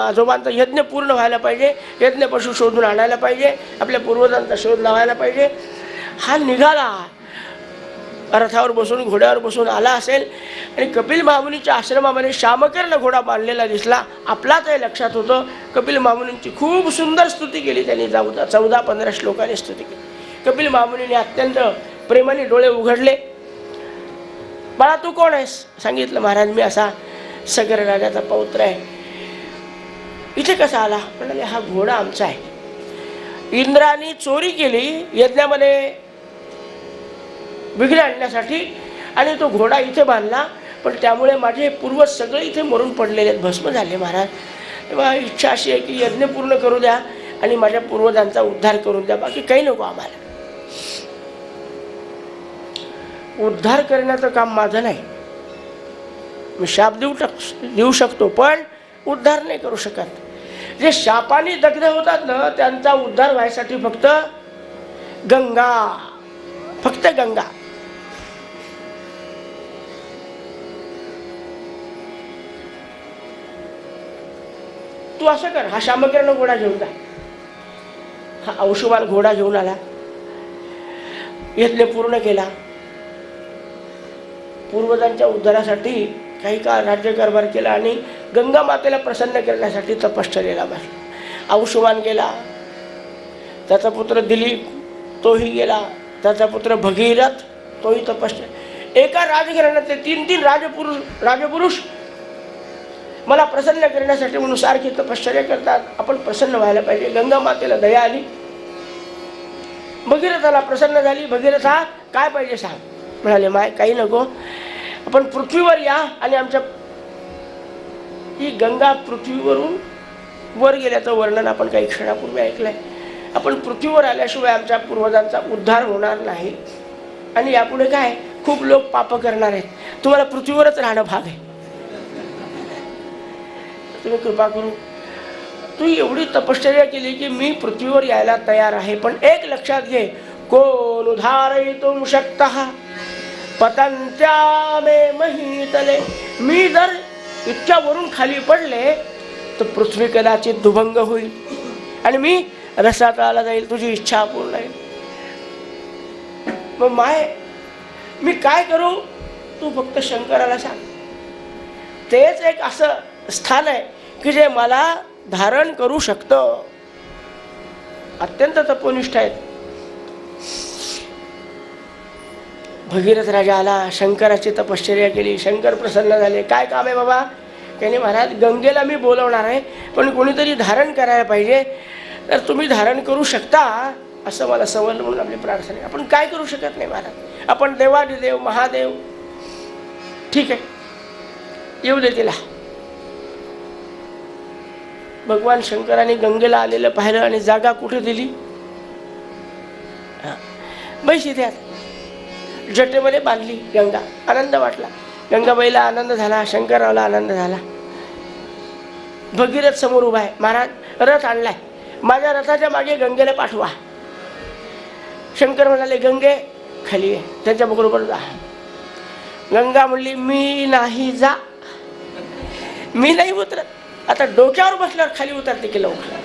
आजोबांचा यज्ञ पूर्ण व्हायला पाहिजे, यज्ञ पशु शोधून आणायला पाहिजे, आपल्या पूर्वजांचा शोध लावायला पाहिजे. हा निघाला, रथावर बसून घोड्यावर बसून आला असेल आणि कपिल महामुनीच्या आश्रमामध्ये श्यामकर्ण घोडा बांधलेला दिसला. आपलाच हे लक्षात होतं. कपिल महामुनींची खूप सुंदर स्तुती केली त्यांनी. 14-15 श्लोकांनी स्तुती केली. कपिल महामुनीने अत्यंत प्रेमाने डोळे उघडले. बाळा तू कोण आहेस? सांगितलं, महाराज मी असा सगर राजाचा पौत्र आहे. इथे कसा आला? म्हणाले, हा घोडा आमचा आहे. इंद्राने चोरी केली यज्ञामध्ये विघ्न आणण्यासाठी आणि तो घोडा इथे बांधला, पण त्यामुळे माझे पूर्वज सगळे इथे मरून पडलेले आहेत, भस्म झाले. महाराज तेव्हा इच्छा अशी आहे की यज्ञ पूर्ण करू द्या आणि माझ्या पूर्वजांचा उद्धार करून द्या, बाकी काही नको आम्हाला. उद्धार करण्याचं काम माझं नाही. मी शाप देऊ शकतो पण उद्धार नाही करू शकत. जे शापाने दग्ध होतात ना, त्यांचा उद्धार व्हायसाठी फक्त गंगा, फक्त गंगा. तू असं कर, हा श्यामकर्ण घोडा घेऊन जा. हा अंशुमान घोडा घेऊन आला, यज्ञ पूर्ण केला. पूर्वजांच्या उद्धारासाठी काही काळ राज्यकारभार केला आणि गंगा मातेला प्रसन्न करण्यासाठी तपश्चर्येला बसला. अंशुमान गेला, त्याचा पुत्र दिलीप तोही गेला, त्याचा पुत्र भगीरथ तोही तपश्चर्या. एका राजघराण्यातले 3 राजपुरुष मला प्रसन्न करण्यासाठी म्हणून सारखी तपश्चर्या करतात. आपण प्रसन्न व्हायला पाहिजे. गंगा मातेला दया आली, भगीरथाला प्रसन्न झाली. भगीरथा काय पाहिजे सांग? म्हणाले, माय काही नको, आपण पृथ्वीवर या आणि आमच्या ही गंगा पृथ्वीवरून वर गेल्याचं वर्णन आपण काही क्षणापूर्वी ऐकलंय. आपण पृथ्वीवर आल्याशिवाय आमच्या पूर्वजांचा उद्धार होणार नाही आणि यापुढे काय खूप लोक पाप करणार आहेत. तुम्हाला पृथ्वीवरच राहणं भाग आहे. तुम्ही कृपा करू, तू एवढी तपश्चर्या केली की मी पृथ्वीवर यायला तयार आहे, पण एक लक्षात घे, कोण उद्धारयितुं शक्तः पतंत्या मे महीतले. मी जर इतक्या वरून खाली पडले तर पृथ्वी कदाचित दुभंग होईल आणि मी रसातळाला जाईल, तुझी इच्छा पूर्ण होईल. मग माय मी काय करू? तू फक्त शंकराला सांग. तेच एक असं स्थान आहे की जे मला धारण करू शकतं. अत्यंत तपोनिष्ठ आहेत. भगीरथ राजा आला, शंकराची तपश्चर्या केली, शंकर प्रसन्न झाले. काय काम आहे बाबा? त्याने, महाराज गंगेला मी बोलवणार आहे, पण कोणीतरी धारण करायला पाहिजे, तर तुम्ही धारण करू शकता असं मला सवल म्हणून आपली प्रार्थना आहे. आपण काय करू शकत नाही महाराज, आपण देवादिदेव महादेव. ठीक आहे, येऊ दे तिला. भगवान शंकराने गंगेला आलेलं पाहिलं आणि जागा कुठे दिली? बैस इथे. जटेमध्ये बांधली गंगा. आनंद वाटला, गंगाबाईला आनंद झाला, शंकराला आनंद झाला. भगीरथ समोर उभा आहे. महाराज रथ आणलाय, माझ्या रथाच्या मागे गंगेला पाठवा. शंकर म्हणाले गंगे खाली आहे, त्यांच्या बरोबर जा. गंगा म्हणली मी नाही, जा, मी नाही उतरत. आता डोक्यावर बसल्यावर खाली उतरते की लवकर,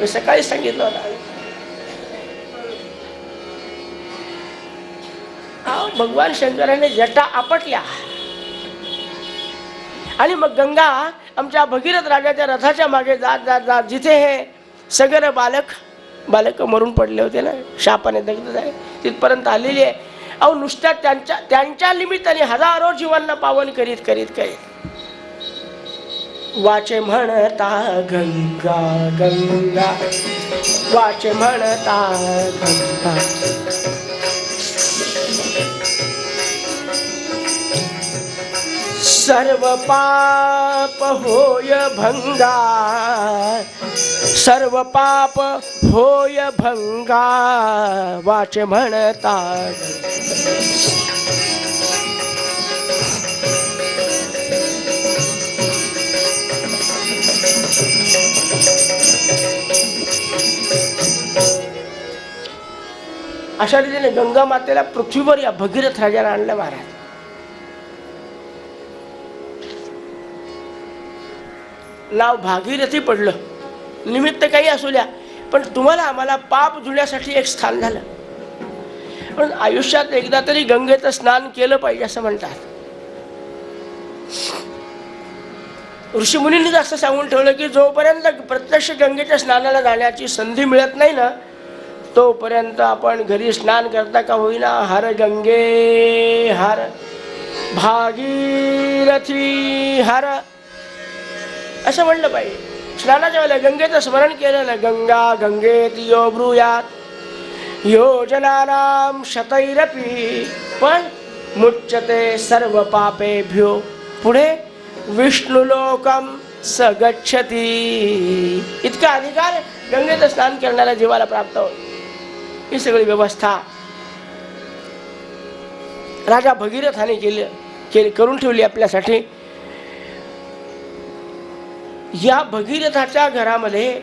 मी सकाळी सांगितलं होतं. भगवान शंकराने जटा आपटल्या आणि मग गंगा आमच्या भगीरथ राजाच्या रथाच्या मागे जात जात जात जिथे हे सगळे बालक मरून पडले होते ना, शापाने दग्ध झाले, तिथपर्यंत आलेली आहे. अहो नुसत्या त्यांच्या निमित्ताने हजारो जीवांना पावन करीत करीत करीत वाचे म्हणता गंगा गंगा, वाचे म्हणता गंगा. सर्व पाप होय भंगा, सर्व पाप होय भंगा, वाचे म्हणता. अशा रीतीने गंगा मातेला पृथ्वीवर या भगीरथ राजाला आणलं महाराज. नाव भागीरथी पडलं, निमित्त काही असू द्या, पण तुम्हाला आम्हाला पाप धुण्यासाठी एक स्थान झालं. पण आयुष्यात एकदा तरी गंगेचं स्नान केलं पाहिजे असं म्हणतात. ऋषीमुनींनी असं सांगून ठेवलं की जोपर्यंत प्रत्यक्ष गंगेच्या स्नानाला जाण्याची संधी मिळत नाही ना, तोपर्यंत आपण घरी स्नान करता का होईना हर गंगे हर, भागीरथी हर असं म्हणलं पाहिजे. स्नानाच्या वेळेला गंगेचं स्मरण केलं ना, गंगा गंगेति यो ब्रूयात योजनानां शतैरपि पण मुच्यते सर्व पापेभ्यो, पुढे विष्णुलोकम स गच्छति. इतका अधिकार गंगेचं स्नान करणाऱ्या जीवाला प्राप्त होतो. ही सगळी व्यवस्था राजा भगीरथाने करून ठेवली आपल्यासाठी. या भगीरथाच्या घरामध्ये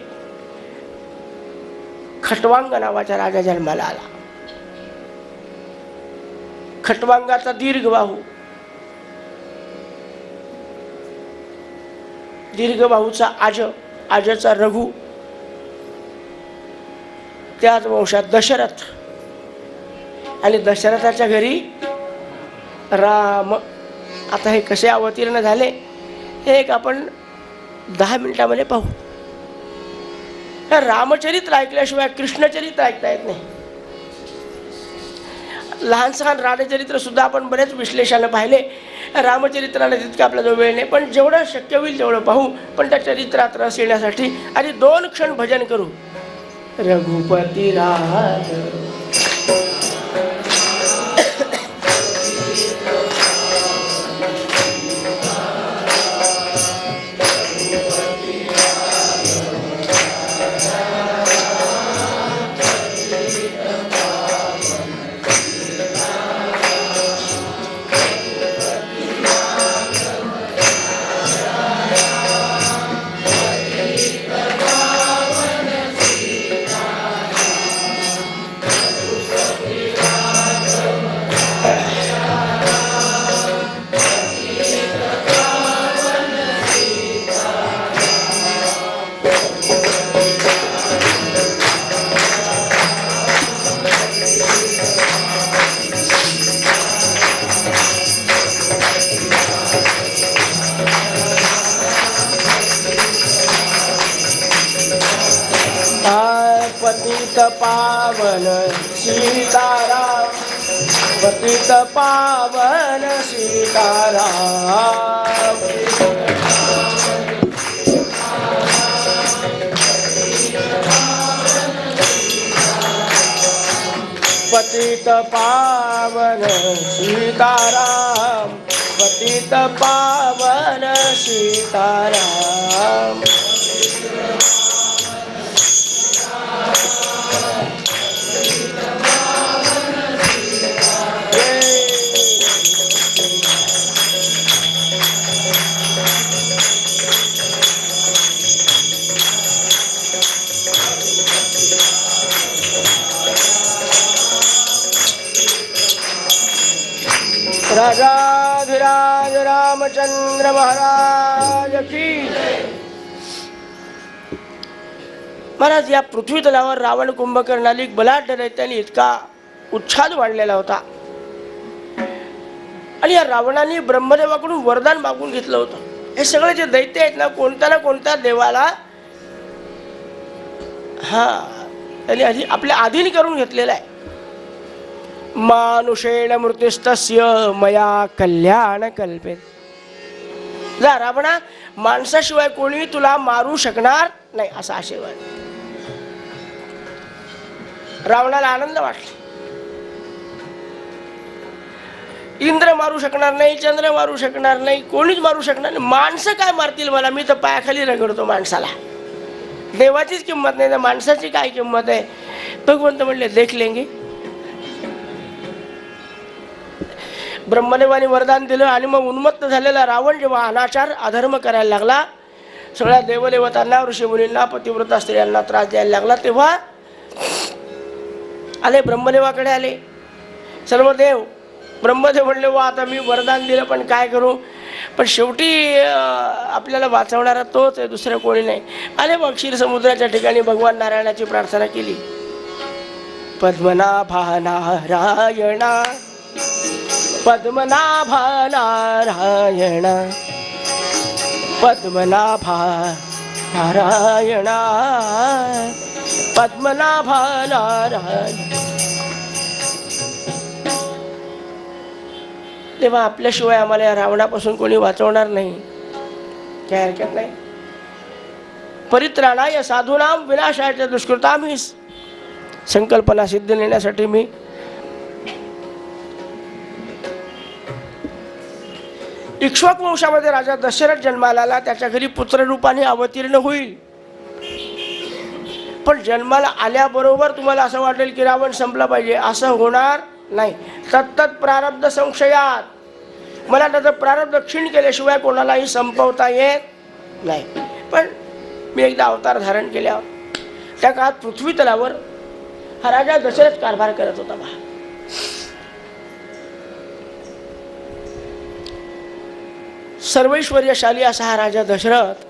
खटवांग नावाचा राजा जन्माला आला. खटवांगाचा दीर्घबाहू, दीर्घबाहूचा आजचा रघु, त्याच वंशात दशरथ, आणि दशरथाच्या घरी राम. आता हे कसे अवतीर्ण झाले हे एक आपण 10 मिनिटांमध्ये पाहू. रामचरित्र ऐकल्याशिवाय कृष्णचरित्र ऐकता येत नाही. लहान सहान रामचरित्र सुद्धा आपण बरेच विश्लेषण पाहिले. रामचरित्राला तितका आपल्याजवळ वेळ नाही, पण जेवढं शक्य होईल तेवढं पाहू. पण त्या चरित्रात रस येण्यासाठी आधी 2 क्षण भजन करू. रघुपती राज पतित पावन सीताराम, पतित पावन सीताराम. पतित पावन सीताराम, पतित पावन सीताराम. राजाधिराज रामचंद्र महाराज की. महाराज, या पृथ्वी तलावर रावण कुंभकर्णालिक बलाढ्य दैत्याने इतका उच्छाद वाढलेला होता आणि या रावणाने ब्रह्मदेवाकडून वरदान मागून घेतलं होतं. हे सगळे जे दैत्य आहेत ना, कोणत्या ना कोणत्या देवाला त्यांनी आधी आपल्या अधीन करून घेतलेला आहे. मानुषेण मृत्युस्तस्य मया कल्याण कल्पेत. जा रावणा, माणसाशिवाय कोणी तुला मारू शकणार नाही असा आशीर्वाद. रावणाला आनंद वाटला. इंद्र मारू शकणार नाही, चंद्र मारू शकणार नाही, कोणीच मारू शकणार नाही. माणसं काय मारतील मला? मी तर पायाखाली रगडतो माणसाला. देवाचीच किंमत नाही तर माणसाची काय किंमत आहे? भगवंत म्हणले देख लेंगे. ब्रह्मदेवाने वरदान दिलं आणि मग उन्मत्त झालेला रावण जेव्हा अनाचार अधर्म करायला लागला, सगळ्या देवदेवतांना, ऋषीमुनींना, पतिव्रता स्त्रियांना त्रास द्यायला लागला, तेव्हा आले ब्रह्मदेवाकडे आले सर्व देव. ब्रह्मदेव म्हणले वा आता मी वरदान दिलं पण काय करू? पण शेवटी आपल्याला वाचवणारा तोच आहे, दुसरं कोणी नाही. आले मग क्षीरसमुद्राच्या ठिकाणी भगवान नारायणाची प्रार्थना केली. पद्मनाभा नारायणा, पद्मनाभा नारायणा, पद्मनाभा नारायणा, पद्मनाभा नारायण. तेव्हा आपल्याशिवाय आम्हाला या रावणापासून कोणी वाचवणार नाही, काय हरकत नाही. परित्राणाय साधूनाम विनाशाय दुष्कृताम ही संकल्पना सिद्ध नेण्यासाठी मी इक्ष्वाकु वंशामध्ये राजा दशरथ जन्माला आला. त्याच्या घरी पुत्ररूपाने अवतीर्ण होईल. पण जन्माला आल्याबरोबर तुम्हाला असं वाटेल की रावण संपला पाहिजे, असं होणार नाही. तत्तत् प्रारब्ध संशयात, मला त्याचं प्रारब्ध क्षीण केल्याशिवाय कोणालाही संपवता येत नाही. पण मी एकदा अवतार धारण केल्यावर त्या काळात पृथ्वी तलावर हा राजा दशरथ कारभार करत होता. सर्वैश्वर्यशाली असा हा राजा दशरथ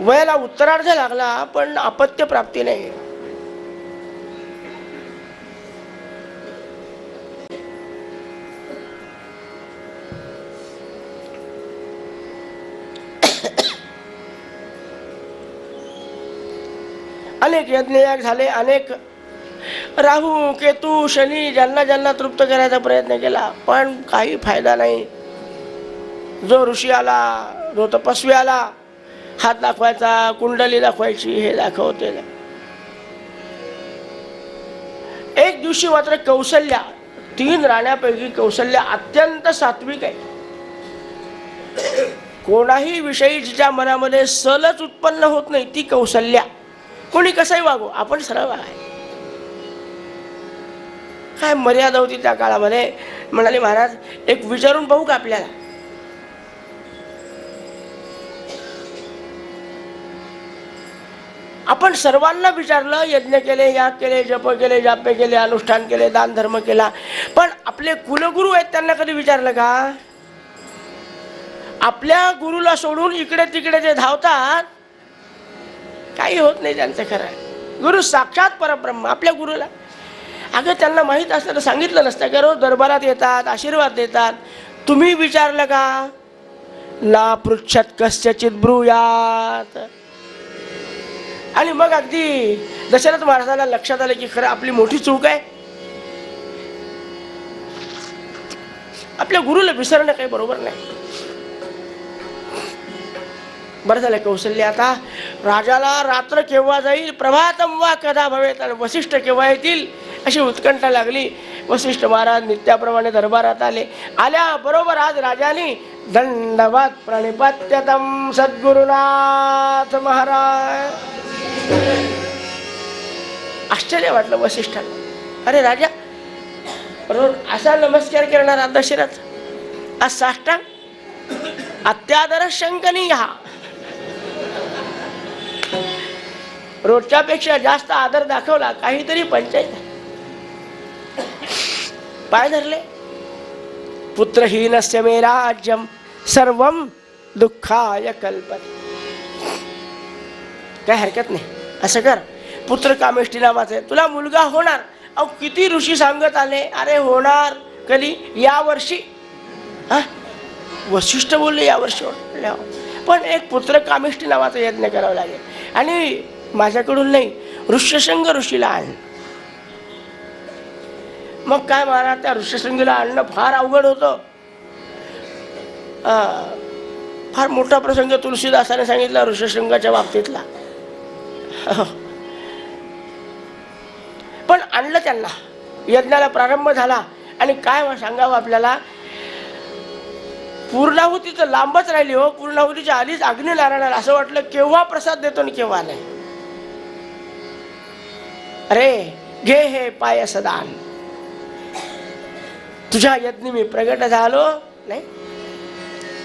वयाला उत्तरार्ध लागला पण अपत्य प्राप्ती नाही. अनेक यज्ञयाग झाले, अनेक राहू केतू शनी ज्यांना ज्यांना तृप्त करायचा प्रयत्न केला पण काही फायदा नाही. जो ऋषी आला, जो तपस्वी आला, हात दाखवायचा, कुंडली दाखवायची, हे दाखवते. एक दिवशी मात्र कौशल्या, 3 राण्यांपैकी कौशल्या अत्यंत सात्विक आहे. कोणाही विषयी जिच्या मनामध्ये सलच उत्पन्न होत नाही ती कौशल्या. कोणी कसंही वागो, आपण सरळ आहे. काय मर्यादा होती त्या काळामध्ये. म्हणाले महाराज एक विचारून पाहू का आपल्याला? आपण सर्वांना विचारलं, यज्ञ केले, याग केले, जप केले, जापे केले, अनुष्ठान केले, दान धर्म केला, पण आपले कुलगुरू आहेत त्यांना कधी विचारलं का? आपल्या गुरुला सोडून इकडे तिकडे जे धावतात काही होत नाही त्यांचं. खरं गुरु साक्षात परब्रह्म. आपल्या गुरुला अगं त्यांना माहीत असलं तर सांगितलं नसतं का? रोज दरबारात येतात, आशीर्वाद देतात. तुम्ही विचारलं का? ना पृच्छत कस्यचित ब्रूयात. आणि मग अगदी दशरथ महाराजांना लक्षात आलं की खरं आपली मोठी चूक आहे. आपल्या गुरुला विसरणं काही बरोबर नाही. बरं झालं कौशल्य आता राजाला रात्र केव्हा जाईल, प्रभातम वा कदा भवेत, आणि वसिष्ठ केव्हा येतील अशी उत्कंठा लागली. वसिष्ठ महाराज नित्याप्रमाणे दरबारात आले. आल्याबरोबर आज राजाने दंडवत प्रणिपत्यतम सद्गुरुनाथ महाराज. आश्चर्य वाटलं वसिष्ठांना. अरे राजा, रोज असा नमस्कार करणारा दशरथ आज साष्टांग, अत्यादर शंकनीय. रोजच्या पेक्षा जास्त आदर दाखवला, काहीतरी पंचायत. पाय धरले, पुत्रहीनस्य मे राज्यम सर्वम दुःखाय कल्पते. काय हरकत नाही, असं कर. पुत्र कामेष्टी नावाचं आहे, तुला मुलगा होणार. अहो किती ऋषी सांगत आले, अरे होणार कधी, या वर्षी. हा, वशिष्ठ बोलले या वर्षी होणार, पण एक पुत्र कामेष्टी नावाचा यज्ञ करावा लागेल. आणि माझ्याकडून नाही, ऋष्यशृंग ऋषीला आण. मग काय महाराज, त्या ऋष्यशृंगीला आणणं फार अवघड होतं. फार मोठा प्रसंग तुलसीदासाने सांगितला ऋष्यशृंगाच्या बाबतीतला. पण आणलं त्यांना, यज्ञाला प्रारंभ झाला. आणि काय सांगावं आपल्याला, पूर्णाहुती तर लांबच राहिली हो. पूर्णाहुतीच्या आधीच अग्निनारायणाला असं वाटलं केव्हा प्रसाद देतो आणि केव्हा नाही. अरे घे हे पायसदान, तुझ्या यज्ञ मी प्रगट झालो. नाही,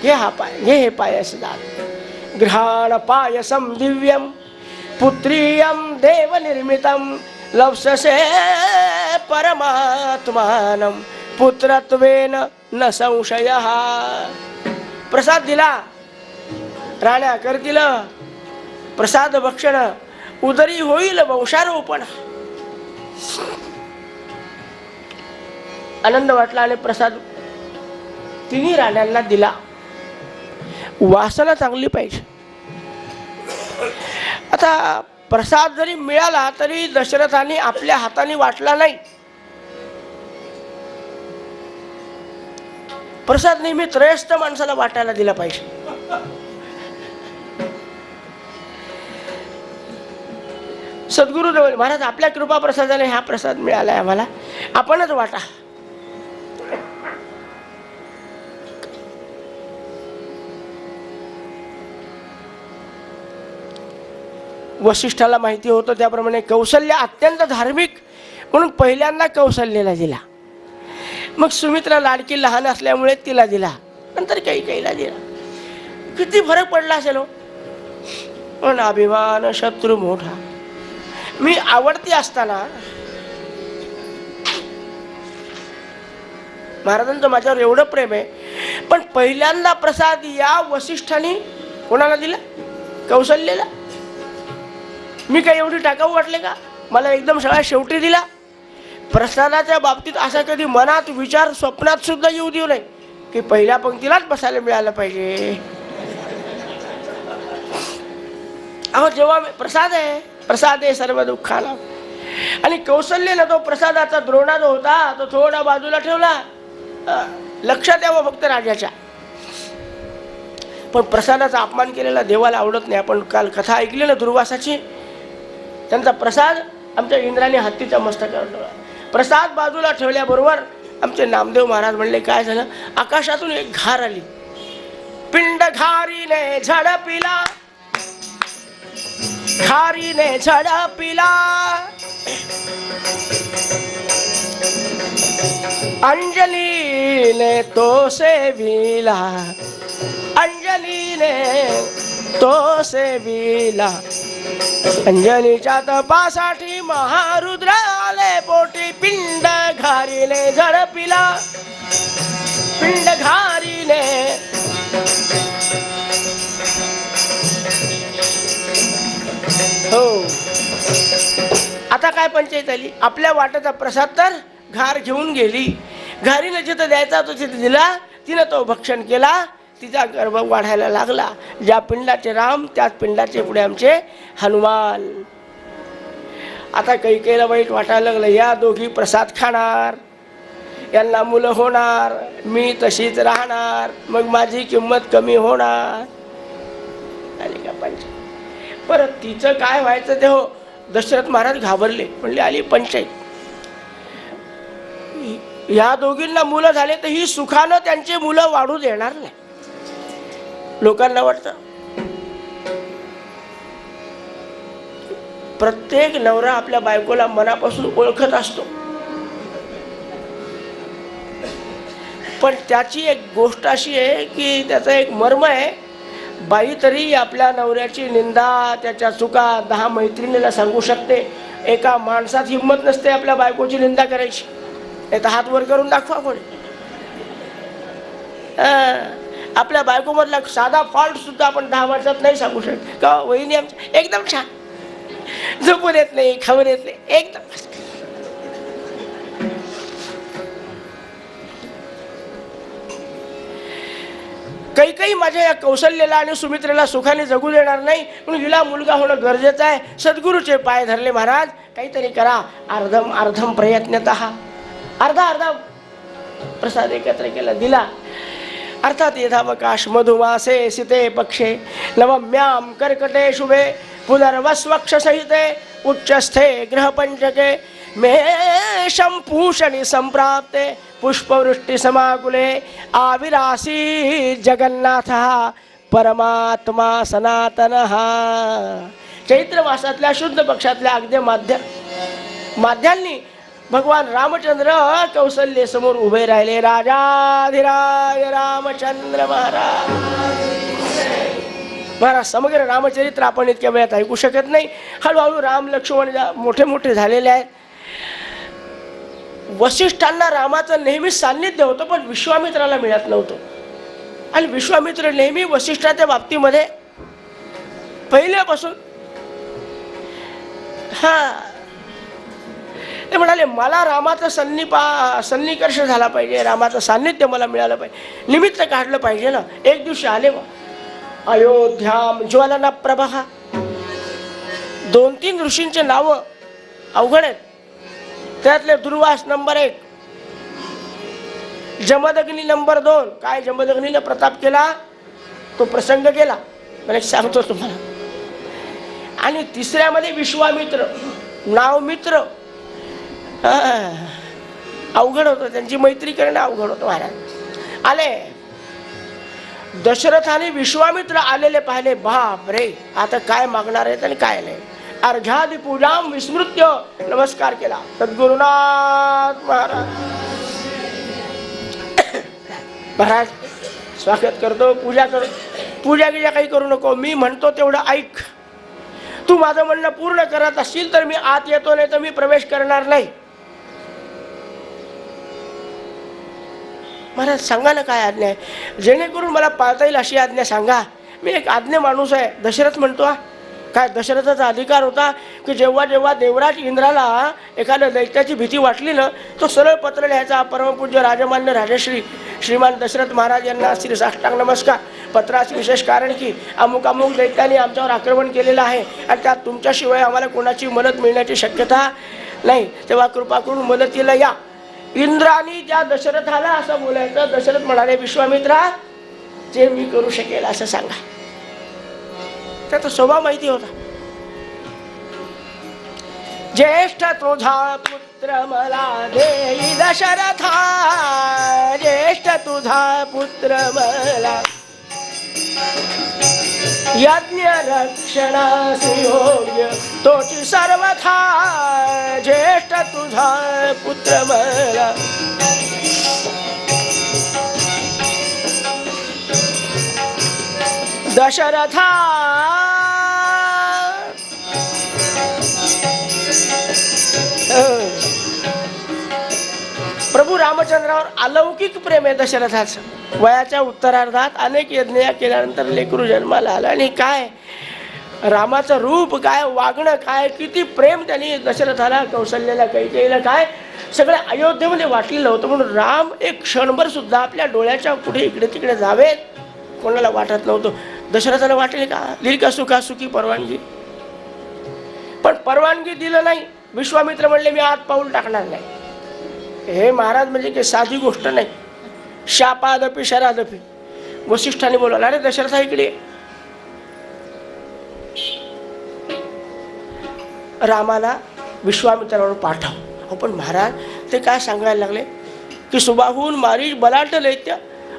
घे हा पाय, घे हे पायसदान. गृहाण पायसम दिव्यम पुत्रीयम देव निर्मितम लवससे परमात्मानम पुत्रत्वेन न संशयः. प्रसाद दिला, राण्या करतील प्रसाद भक्षण, उदरी होईल वंशारोपण. आनंद वाटला आणि प्रसाद तिन्ही राण्यांना दिला. वासना चांगली पाहिजे. आता प्रसाद जरी मिळाला तरी दशरथाने आपल्या हाताने वाटला नाही. प्रसाद नेहमी त्रयस्थ माणसाला वाटायला दिला पाहिजे. सद्गुरु महाराज, आपल्या कृपा प्रसादाने हा प्रसाद मिळालाय आम्हाला, आपणच वाटा. वशिष्ठाला माहिती होतं त्याप्रमाणे कौशल्य अत्यंत धार्मिक म्हणून पहिल्यांदा कौशल्याला दिला. मग सुमित्रा लाडकी लहान असल्यामुळे तिला दिला, नंतर कैकेयीला दिला. किती फरक पडला असेल हो. पण अभिमान शत्रू मोठा. मी आवडती असताना महाराजांचं माझ्यावर एवढं प्रेम आहे, पण पहिल्यांदा प्रसाद या वशिष्ठाने कोणाला दिला? कौशल्याला. मी काय एवढी टाकाऊ वाटले का? मला एकदम सगळ्या शेवटी दिला. प्रसादाच्या बाबतीत असा कधी मनात विचार स्वप्नात सुद्धा येऊ देऊ नये की पहिल्या पंक्तीलाच बसायला मिळालं पाहिजे. अहो जेव्हा प्रसाद आहे सर्व दुःखाला. आणि कौशल्यानं तो प्रसादाचा द्रोणा जो होता तो थोडा बाजूला ठेवला. लक्षात यावं फक्त राजाच्या. पण प्रसादाचा अपमान केलेला देवाला आवडत नाही. आपण काल कथा ऐकली ना दुर्वासाची. त्यांचा प्रसाद आमच्या इंद्राने हत्तीच्या मस्तकावर ठेवला. प्रसाद बाजूला ठेवल्याबरोबर आमचे नामदेव महाराज म्हणले काय झालं? आकाशातून एक घार आली. पिंड घारीने झडपिला, घारीने झडपिला, अंजलीने तो सेविला, अंजलीने तो सेविला. अंजनीच्या तपासाठी महारुद्र आले पोटी. पिंड घारीने झडपिला, पिंड घारीने. हो, आता काय पंचायत आली? आपल्या वाट्याचा प्रसाद तर घार घेऊन गेली. घारीने जिथं द्यायचा तो तिथे दिला. तिनं तो भक्षण केला. तिचा गर्भ वाढायला लागला. ज्या पिंडाचे राम त्याच पिंडाचे पुढे आमचे हनुमान. आता कैकेयीला वाईट वाटायला लागलं. या दोघी प्रसाद खाणार, यांना मुलं होणार, मी तशीच राहणार, मग माझी किंमत कमी होणार. आली का पंचायत? परत तिचं काय व्हायचं ते हो. दशरथ महाराज घाबरले. म्हणले आली पंचायत. या दोघींना मुलं झाले तर ही सुखानं त्यांची मुलं वाढू देणार नाही. लोकांना वाटतं प्रत्येक नवरा आपल्या बायकोला मनापासून ओळखत असतो. पण त्याची एक गोष्ट अशी आहे की त्याचं एक मर्म आहे. बाई तरी आपल्या नवऱ्याची निंदा, त्याच्या चुका 10 मैत्रिणीला सांगू शकते. एका माणसात हिंमत नसते आपल्या बायकोची निंदा करायची. नाही तर हात वर करून दाखवा कोणी. आपल्या बायकोमधला साधा फॉल्ट सुद्धा आपण 10 वर्षात नाही सांगू शकत का वहिनी आमच्या एकदम छान, झोपून येत नाही, खाऊन येत नाही, एकदम. काही माझ्या या कौशल्याला आणि सुमित्रेला सुखाने जगू देणार नाही, म्हणून हिला मुलगा होणं गरजेचं आहे. सद्गुरूचे पाय धरले महाराज, काहीतरी करा. अर्धम अर्धम प्रयत्नतः अर्धा अर्धा प्रसाद एकत्र केला, दिला. अर्थात यथावकाश मधुमासे सिते पक्षे नवम्याम कर्कटे शुभे पुनर्वस्वक्ष सहिते उच्चस्थे ग्रहपंचके मेषं पूषणि संप्राप्ते पुष्पवृष्टि समाकुले आविरासी जगन्नाथः परमात्मा सनातनः. चैत्र मासातल्या शुद्ध पक्षातल्या अगदी माध्यांनी भगवान रामचंद्र कौसल्ये समोर उभे राहिले. राजाधिराज रामचंद्र महाराज समग्र रामचरित्र आपण इतक्या वेळात ऐकू शकत नाही. हळूहळू राम लक्ष्मण मोठे मोठे झालेले आहेत. वसिष्ठांना रामाचं नेहमी सान्निध्य होतं, पण विश्वामित्राला मिळत नव्हतं. आणि विश्वामित्र नेहमी वसिष्ठाच्या बाबतीमध्ये पहिल्यापासून ते म्हणाले मला रामाचा सन्निकर्ष झाला पाहिजे, रामाचं सान्निध्य मला मिळालं पाहिजे, निमित्त काढलं पाहिजे ना. एक दिवशी आले अयोध्याम ज्वलन प्रभा. 2-3 ऋषींचे नाव अवघड आहेत. त्यातले दुर्वास नंबर 1, जमदग्नी नंबर 2. काय जमदग्नीने प्रताप केला तो प्रसंग केला, मला सांगतो तुम्हाला. आणि तिसऱ्यामध्ये विश्वामित्र, नाव मित्र. अवघड होतं, त्यांची मैत्री करणं अवघड होतं. महाराज आले, दशरथाने विश्वामित्र आलेले पाहिले. बाप रे, आता काय मागणार आहेत आणि काय नाही. अर्घ्यादि पूजाम विस्मृत्य नमस्कार केला. सद्गुरुनाथ महाराज स्वागत करतो, पूजा करतो. पूजा काही करू नको, मी म्हणतो तेवढं ऐक. तू माझं म्हणणं पूर्ण करत असशील तर मी आत येतो, नाही तर मी प्रवेश करणार नाही. महाराज सांगा ना काय आज्ञा आहे, जेणेकरून मला पाळता येईल अशी आज्ञा सांगा. मी एक आज्ञा माणूस आहे. दशरथ म्हणतो, काय दशरथाचा अधिकार होता की जेव्हा जेव्हा देवराज इंद्राला एखाद्या दैत्याची भीती वाटली ना, तो सरळ पत्र लिहायचा. परमपूज्य राजमान्य राजश्री श्रीमान दशरथ महाराज यांना श्री साष्टांग नमस्कार. पत्राचे विशेष कारण की अमुक अमुक दैत्याने आमच्यावर आक्रमण केलेलं आहे आणि त्यात तुमच्याशिवाय आम्हाला कोणाची मदत मिळण्याची शक्यता नाही, तेव्हा कृपा करून मदतीला या. इंद्राने ज्या दशरथाला असं बोलायचं, दशरथ म्हणाले विश्वामित्रा जे मी करू शकेल असं सांगा. त्याचा स्वभाव माहिती होता. ज्येष्ठ तुझा पुत्र मला देई दशरथा, ज्येष्ठ तुझा पुत्र मला यज्ञ रक्षणासी योग्य तोची सर्वथा, ज्येष्ठ तुझा पुत्र मला. दशरथा प्रभू रामचंद्रावर अलौकिक प्रेम आहे दशरथाचं. वयाच्या उत्तरार्धात अनेक यज्ञ केल्यानंतर लेकरू जन्माला आला. आणि काय रामाचं रूप, काय वागणं, काय किती प्रेम त्यांनी दशरथाला, कौशल्याला, कैकेयीला, काय सगळं अयोध्येमध्ये वाटलेलं होतं. म्हणून राम एक क्षणभर सुद्धा आपल्या डोळ्याच्या पुढे इकडे तिकडे जावेत कोणाला वाटत नव्हतं. दशरथाला वाटले का दिली का सुखासुखी परवानगी, पण परवानगी दिलं नाही. विश्वामित्र म्हणले मी आत पाऊल टाकणार नाही. हे महाराज म्हणजे की साधी गोष्ट नाही. शापादपी शरादपी. वसिष्ठाने बोलवलं, अरे दशरथा इकडे रामाला विश्वामित्रावर पाठव. पण महाराज ते काय सांगायला लागले की सुबाहून मारी बलाढ्य दैत्य.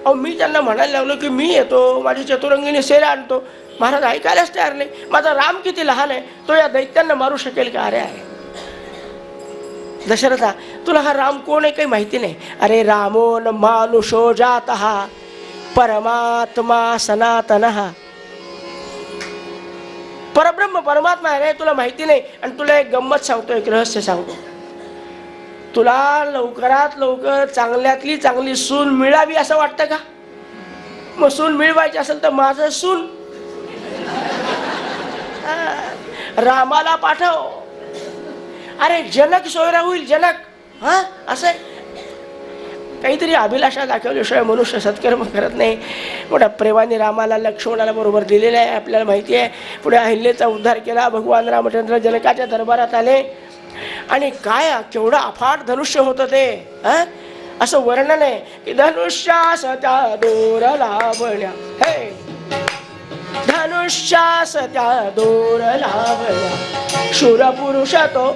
मी त्यांना म्हणायला लागलो की मी येतो, माझी चतुरंगीने सेना आणतो. महाराज ऐकायलाच तयार नाही. माझा राम किती लहान आहे, तो या दैत्यांना मारू शकेल का? अरे आहे दशरथा, तुला हा राम कोण आहे काही माहिती नाही. अरे रामो न मानुषो जातः परमात्मा सनातनः. परब्रह्म परमात्मा आहे, तुला माहिती नाही. आणि तुला एक गंमत सांगतो, एक रहस्य सांगतो. तुला लवकरात लवकर चांगल्यातली चांगली सून मिळावी असं वाटतं का? मग सून मिळवायची असेल तर माझं सून रामाला पाठव. अरे जनक सोयरा होईल, जनक. हा असं काहीतरी अभिलाषा दाखवल्याशिवाय मनुष्य सत्कर्म करत नाही. मोठ्या प्रेमाने रामाला लक्ष्मणाला बरोबर दिलेलं आहे. आपल्याला माहिती आहे पुढे अहिल्याचा उद्धार केला. भगवान रामचंद्र जनकाच्या दरबारात आले आणि काय केवढं अफाट धनुष्य होतं ते. असं वर्णन आहे की धनुष्यास त्या दोर लावण्या, हे धनुष्यास त्या दोर लावण्या शूर पुरुष तो.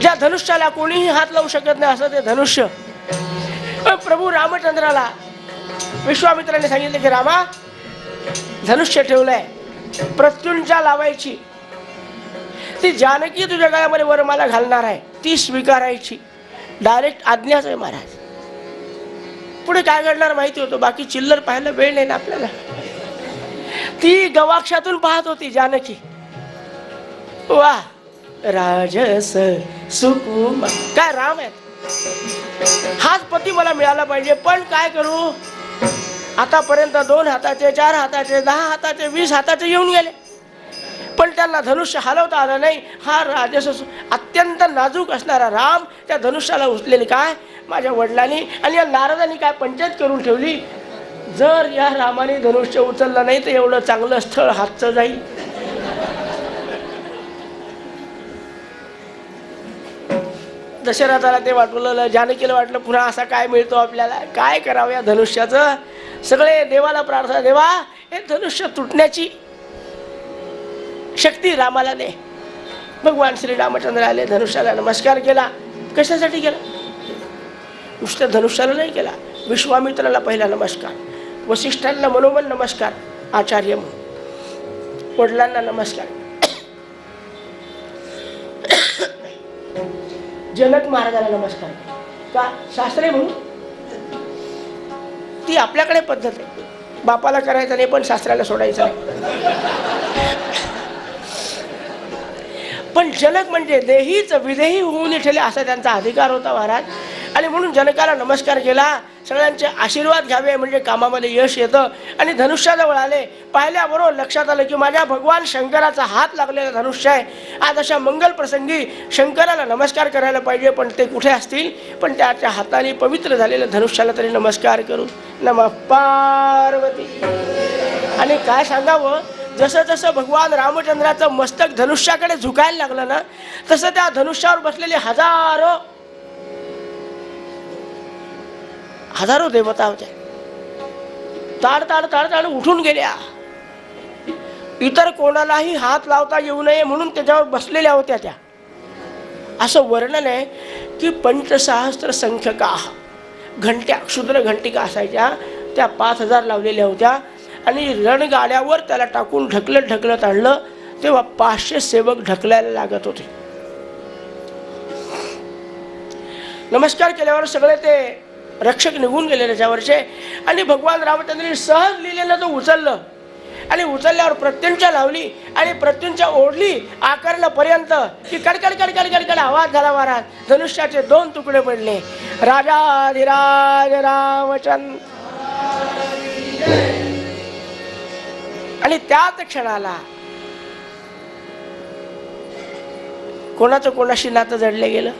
ज्या धनुष्याला कोणीही हात लावू शकत नाही असं ते धनुष्य. प्रभू रामचंद्राला विश्वामित्राने सांगितले की रामा, धनुष्य ठेवलंय, प्रत्युंचा लावायची. ती जानकी तुझ्या गळ्यामध्ये वरमाला घालणार आहे, ती स्वीकारायची. डायरेक्ट आज्ञाच आहे महाराज. पुढे काय घडणार माहिती होतं, बाकी चिल्लर पाहायला वेळ नाही ना आपल्याला. ती गवाक्षातून पाहत होती जानकी. वा राजस सुकुमार, काय राम आहेत. हाच पती मला मिळाला पाहिजे. पण काय करू, आतापर्यंत 2 हाताचे, 4 हाताचे, 10 हाताचे, 20 हाताचे येऊन गेले, पण त्यांना धनुष्य हलवता आलं नाही. हा राजस अत्यंत नाजूक असणारा राम त्या धनुष्याला उचलेले काय माझ्या वडिलांनी. आणि या नारदांनी काय पंचायत करून ठेवली, जर या रामाने धनुष्य उचललं नाही तर एवढं चांगलं स्थळ हातचं जाईल. दशरथाला ते वाटलं, जानकीला वाटलं पुन्हा असा काय मिळतो आपल्याला, काय करावं या धनुष्याचं. सगळे देवाला प्रार्थना, देवा हे धनुष्य तुटण्याची शक्ती रामाला दे. भगवान श्री रामचंद्र आले, धनुष्याला नमस्कार केला. कशासाठी केला, नुसत्या धनुष्याला नाही केला. विश्वामित्राला पहिला नमस्कार, वसिष्ठांना मनोमन नमस्कार, आचार्य म्हणून, वडिलांना नमस्कार, जनक महाराजाला नमस्कार. का, शास्त्रे म्हणून. ती आपल्याकडे पद्धत आहे, बापाला करायचं नाही पण शास्त्राला सोडायचं नाही. पण जनक म्हणजे देहीच विदेही होऊन ठेले असा त्यांचा अधिकार होता महाराज. आणि म्हणून जनकाला नमस्कार केला. सगळ्यांचे आशीर्वाद घ्यावे म्हणजे कामामध्ये यश येतं. आणि धनुष्याजवळ आले, पाहिल्याबरोबर लक्षात आलं की माझ्या भगवान शंकराचा हात लागलेला धनुष्य आहे. आज अशा मंगल प्रसंगी शंकराला नमस्कार करायला पाहिजे, पण ते कुठे असतील. पण त्याच्या हाताने पवित्र झालेल्या धनुष्याला तरी नमस्कार करू. नमः पार्वती. आणि काय सांगावं, जसं जसं भगवान रामचंद्राचं मस्तक धनुष्याकडे झुकायला लागलं ना, तसं त्या धनुष्यावर बसलेले हजारो देवता होत्या, ताड ताड ताड ताड उठून गेल्या. इतर कोणालाही हात लावता येऊ नये म्हणून त्याच्यावर बसलेल्या होत्या त्या. असं वर्णन आहे की 5,सहस्त्र संख्यका घंट्या, क्षुद्र घंटिका असायच्या, त्या 5,000 लावलेल्या होत्या. आणि रणगाड्यावर त्याला टाकून ढकलत आणलं तेव्हा 500 सेवक ढकलायला लागत होते. नमस्कार केल्यावर सगळे ते रक्षक निघून गेले त्याच्यावरचे. आणि भगवान रामचंद्रांनी सहज लिहिलेलं तो उचललं आणि उचलल्यावर प्रत्युंचा लावली आणि प्रत्युंचा ओढली आकर्णपर्यंत की कडकड कडकड कडकड आवाज झाला महाराज. धनुष्याचे 2 तुकडे पडले. राजाधिराज रामचंद्र. आणि त्याच क्षणाला कोणाचं कोणाशी नातं जडले गेलं.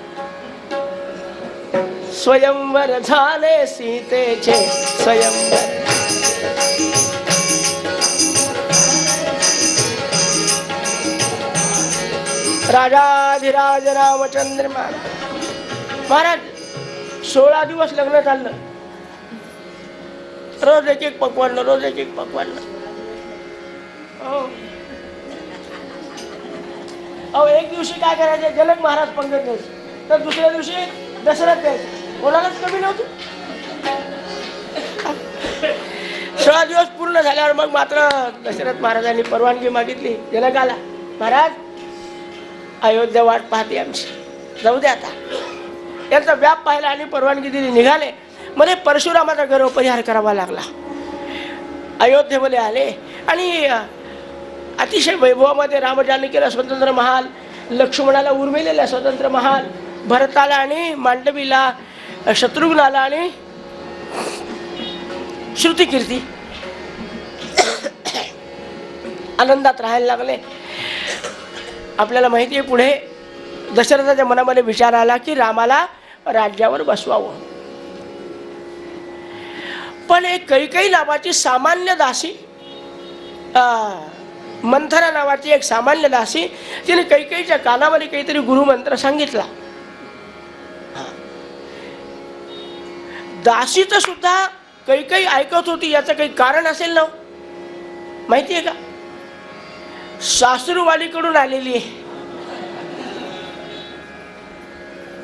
स्वयंवर झाले सीतेचे स्वयंवर. राजाधिराज रामचंद्र महाराज 16 दिवस लग्न चाललं. रोज एक एक पकवान, रोज एक एक पकवान. एक दिवशी काय करायचे, जनक महाराज पंगत द्यायचे, तर दुसऱ्या दिवशी दशरथ द्यायचे. कोणालाच कमी नव्हतं. 16 दिवस पूर्ण झाल्यावर मग मात्र दशरथ महाराजांनी परवानगी मागितली जनकाला. महाराज, अयोध्या वाट पाहते आमची, जाऊ दे आता. यांचा व्याप पाहिला आणि परवानगी दिली. निघाले. मध्ये परशुरामाचा गर्भपरिहार करावा लागला. अयोध्येमध्ये आले आणि अतिशय वैभवामध्ये रामजानकीला स्वतंत्र महाल, लक्ष्मणाला उर्मिलेला स्वतंत्र महाल, भरताला आणि मांडवीला, शत्रुघ्नाला आणि श्रुतिकीर्ती आनंदात राहायला लागले. आपल्याला माहिती आहे पुढे दशरथाच्या मनामध्ये विचार आला की रामाला राज्यावर बसवावं. पण एक कैकेयी नावाची सामान्य दासी, मंथरा नावाची एक सामान्य दासी, तिने कैकेयीच्या कानामध्ये काहीतरी गुरुमंत्र सांगितला. दासीचं सुद्धा कैकेयी ऐकत होती. याचं काही कारण असेल ना, माहिती आहे का? सासरूवालीकडून आलेली आहे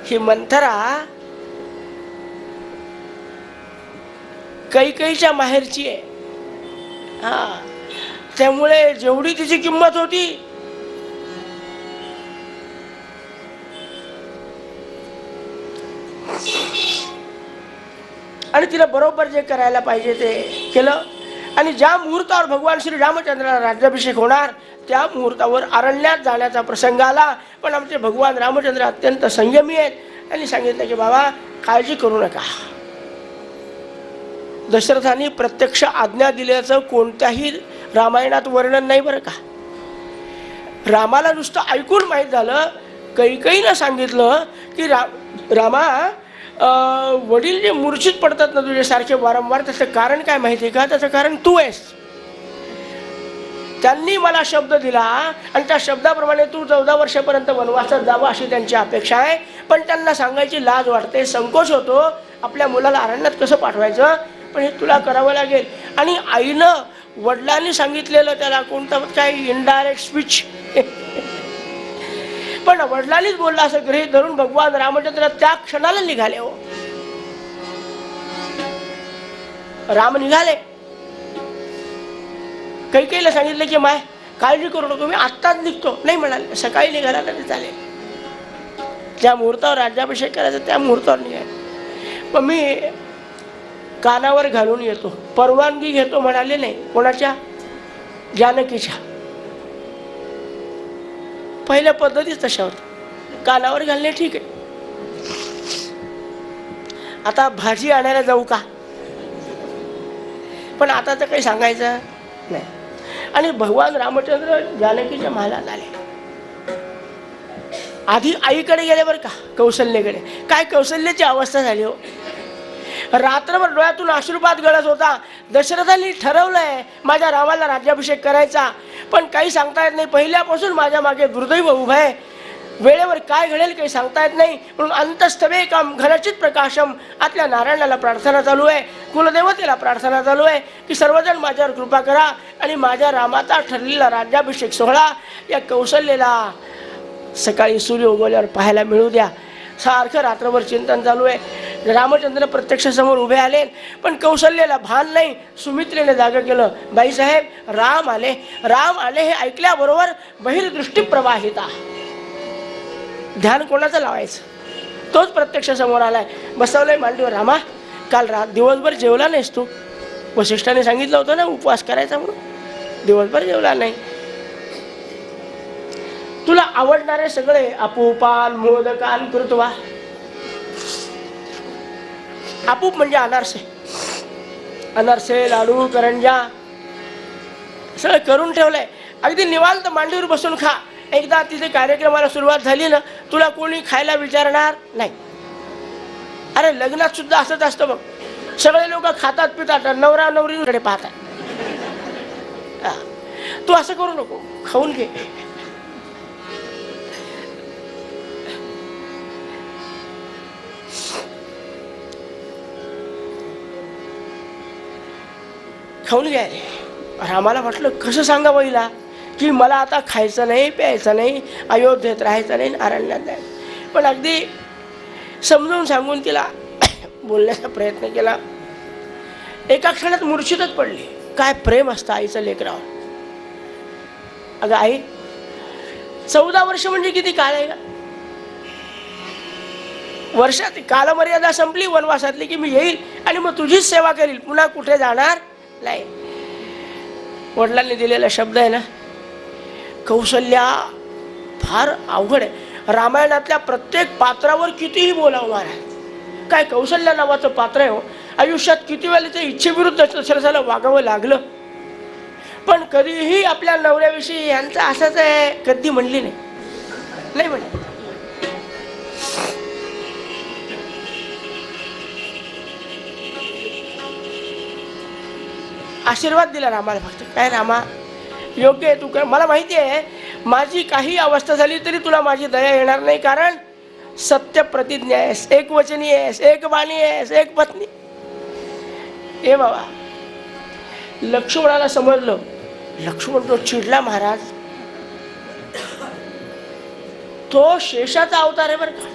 ही मंथरा, कैकेयीच्या माहेरची आहे. त्यामुळे जेवढी तिची किंमत होती आणि तिला बरोबर जे करायला पाहिजे ते केलं. आणि ज्या मुहूर्तावर भगवान श्री रामचंद्राला राज्याभिषेक होणार त्या मुहूर्तावर अरण्यात जाण्याचा प्रसंग आला. पण आमचे भगवान रामचंद्र अत्यंत संयमी आहेत. त्यांनी सांगितलं की बाबा काळजी करू नका. दशरथांनी प्रत्यक्ष आज्ञा दिल्याचं कोणत्याही रामायणात वर्णन नाही बरं का. रामाला नुसतं ऐकून माहीत झालं. कैकेयीनं सांगितलं की रामा, वडील जे मूर्छित पडतात ना तुझ्यासारखे वारंवार, त्याचं कारण काय माहिती का? त्याचं कारण तू आहेस. त्यांनी मला शब्द दिला आणि त्या शब्दाप्रमाणे तू 14 वर्षापर्यंत वनवासात जावं अशी त्यांची अपेक्षा आहे. पण त्यांना सांगायची लाज वाटते, संकोच होतो. आपल्या मुलाला अरण्यात कसं पाठवायचं? पण हे तुला करावं लागेल. आणि आईनं वडिलांनी सांगितलेलं त्याला कोणतं काही इनडायरेक्ट स्पीच, पण वडिलांनीच बोलला असं गृहीत धरून भगवान रामचंद्र त्या क्षणाला निघाले. हो, राम निघाले. कैकेयीला सांगितलं की माय काळजी करू नको, मी आत्ताच निघतो. नाही म्हणाले, सकाळी निघाला तरी चालेल. ज्या मुहूर्तावर राज्याभिषेक करायचा त्या मुहूर्तावर निघाले. मग मी कानावर घालून येतो, परवानगी घेतो म्हणाले. नाही, कोणाच्या? जानकीच्या. पहिल्या पद्धतीच तशा होत्या, कानावर घालणे ठीक आहे. आता भाजी आणायला जाऊ का? पण आता तर काही सांगायचं नाही. आणि भगवान रामचंद्र जानकीच्या महालात आले. आधी आईकडे गेले बरं का, कौशल्याकडे. काय कौशल्याची अवस्था झाली हो. रात्रभर डोळ्यातून अश्रुपात गळत होता. दशरथांनी ठरवलंय माझ्या रामाला राज्याभिषेक करायचा, पण काही सांगता येत नाही. पहिल्यापासून माझ्या मागे दुर्दैव उभं आहे. वेळेवर काय घडेल काही सांगता येत नाही. म्हणून अंतस्थवेकम घनचित प्रकाशम, आतल्या नारायणाला प्रार्थना चालू आहे, कुलदेवतेला प्रार्थना चालू आहे की सर्वजण माझ्यावर कृपा करा आणि माझ्या रामाचा ठरलेला राज्याभिषेक सोहळा या कौशल्याला सकाळी सूर्य उगवल्यावर पाहायला मिळू द्या. सारखं रात्रभर चिंतन चालू आहे. रामचंद्र प्रत्यक्ष समोर उभे आले, पण कौशल्याला भान नाही. सुमित्रेने जागा केलं, बाईसाहेब राम आले. राम आले हे ऐकल्याबरोबर बहिर्दृष्टी प्रवाहिता. ध्यान कोणाचं लावायचं? तोच प्रत्यक्ष समोर आलाय. बसवलंय मांडीवर. रामा, काल दिवसभर जेवला नाहीस तू. वसिष्ठाने सांगितलं होतं ना उपवास करायचा म्हणून, दिवसभर जेवला नाही. तुला आवडणारे सगळे अपूपान मोदकान कृत्वा. अपूप म्हणजे अनारसे, अनारसे लाडू करंजा सगळं करून ठेवलंय. अगदी निवांत मांडीवर बसून खा. एकदा तिथे कार्यक्रमाला सुरुवात झाली ना, तुला कोणी खायला विचारणार नाही. अरे लग्नात सुद्धा असंच असतं बघ. सगळे लोक खातात पितात, नवरा नवरीकडे पाहतात. तू असं करू नको, खाऊन घे. खाऊन घ्या. रामाला म्हटलं कसं सांगावं हिला की मला आता खायचं नाही, प्यायचं नाही, अयोध्येत राहायचं नाही, अरण्यात जायचं. पण अगदी समजून सांगून तिला बोलण्याचा प्रयत्न केला. एका क्षणात मूर्छितच पडली. काय प्रेम असतं आईचं लेकरावर. अगं आई, 14 वर्ष म्हणजे किती काळ आहे का? वर्षात कालमर्यादा संपली वनवासातली की मी येईल आणि मग तुझीच सेवा करील, पुन्हा कुठे जाणार नाही. वडिलांनी दिलेला शब्द आहे ना. कौशल्या फार अवघड आहे. रामायणातल्या प्रत्येक पात्रावर कितीही बोलावं महाराज. काय कौशल्या नावाचं पात्र आहे हो, आयुष्यात किती वेळेला ते इच्छेविरुद्ध दशरथाला वागावं लागलं, पण कधीही आपल्या नवऱ्याविषयी यांचं असंच आहे कधी म्हणली नाही, नाही म्हणली. आशीर्वाद दिला रामाला फक्त, काय रामा योग्य आहे तू काय, मला माहिती आहे माझी काही अवस्था झाली तरी तुला माझी दया येणार नाही, कारण सत्य प्रतिज्ञा आहेस, एक वचनी आहेस, एक वाणी आहेस, एक पत्नी. ए बाबा, लक्ष्मणाला समजलं. लक्ष्मण तो चिडला महाराज, तो शेषाचा अवतार आहे बरं का,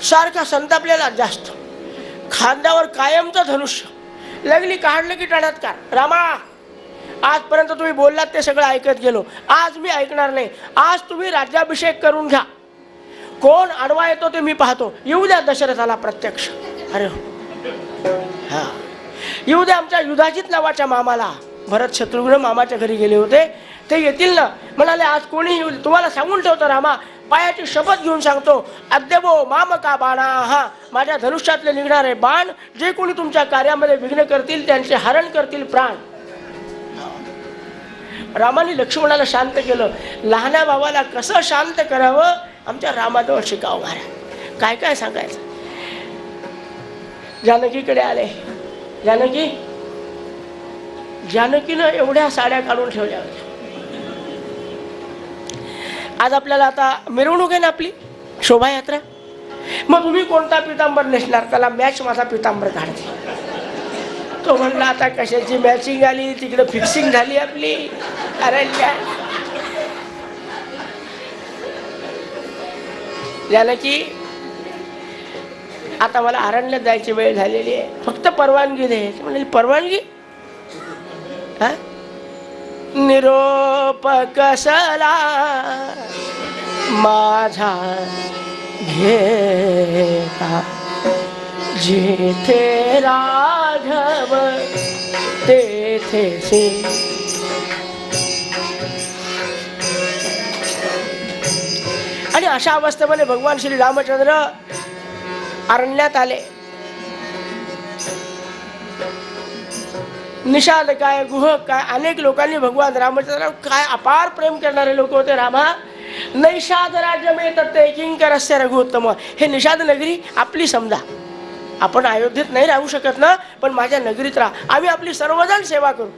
सारखा संतापलेला, जास्त खांद्यावर कायमचं धनुष्य, लागली काढलं की टण्यात का. रामा, आजपर्यंत तुम्ही बोललात ते सगळं ऐकत गेलो, आज मी ऐकणार नाही. आज तुम्ही राज्याभिषेक करून घ्या, कोण आडवा येतो ते मी पाहतो. येऊ द्या दशरथाला प्रत्यक्ष. अरे हा, येऊ द्या आमच्या युधाजित नावाच्या मामाला. भरत शत्रुघ्न मामाच्या घरी गेले होते, ते येतील ना. म्हणाले आज कोणी येईल, तुम्हाला सांगून ठेवतो रामा, पायाची शपथ घेऊन सांगतो, अद्यबो मामका बाणा, हा माझ्या धनुष्यातले निघणारे बाण जे कोणी तुमच्या कार्यामध्ये विघ्न करतील त्यांचे हरण करतील प्राण. रामाने लक्ष्मणाला शांत केलं. लहान्या भावाला कसं शांत करावं आमच्या रामाजवळ शिकावं महाराज. काय काय सांगायचं. जानकीकडे आले. जानकीनं एवढ्या साड्या काढून ठेवल्या होत्या. आज आपल्याला आता मिरवणूक आहे ना आपली, शोभायात्रा. मग तुम्ही कोणता पितांबर नेसणार, त्याला मॅच माझा पितांबर काढते. तो म्हणला आता कशाची मॅचिंग आली, तिकडे फिक्सिंग झाली आपली. अरे जानकी, आता मला अरण्यात जायची वेळ झालेली आहे, फक्त परवानगी दे. म्हणजे परवानगी, हा निरोप कसला माझा घेता, जेथे राघव तेथे से. आणि अशा अवस्थेमध्ये भगवान श्री रामचंद्र अरण्यात आले. निषाद काय, गुह काय, अनेक लोकांनी भगवान रामचंद्र काय अपार प्रेम करणारे लोक होते. रामा, नैषाद राज्य में तत्ते किंकरस्य रघुत्तम. हे निषाद नगरी आपली समजा. आपण अयोध्येत नाही राहू शकत ना, पण माझ्या नगरीत राहा, आम्ही आपली सर्वजण सेवा करू.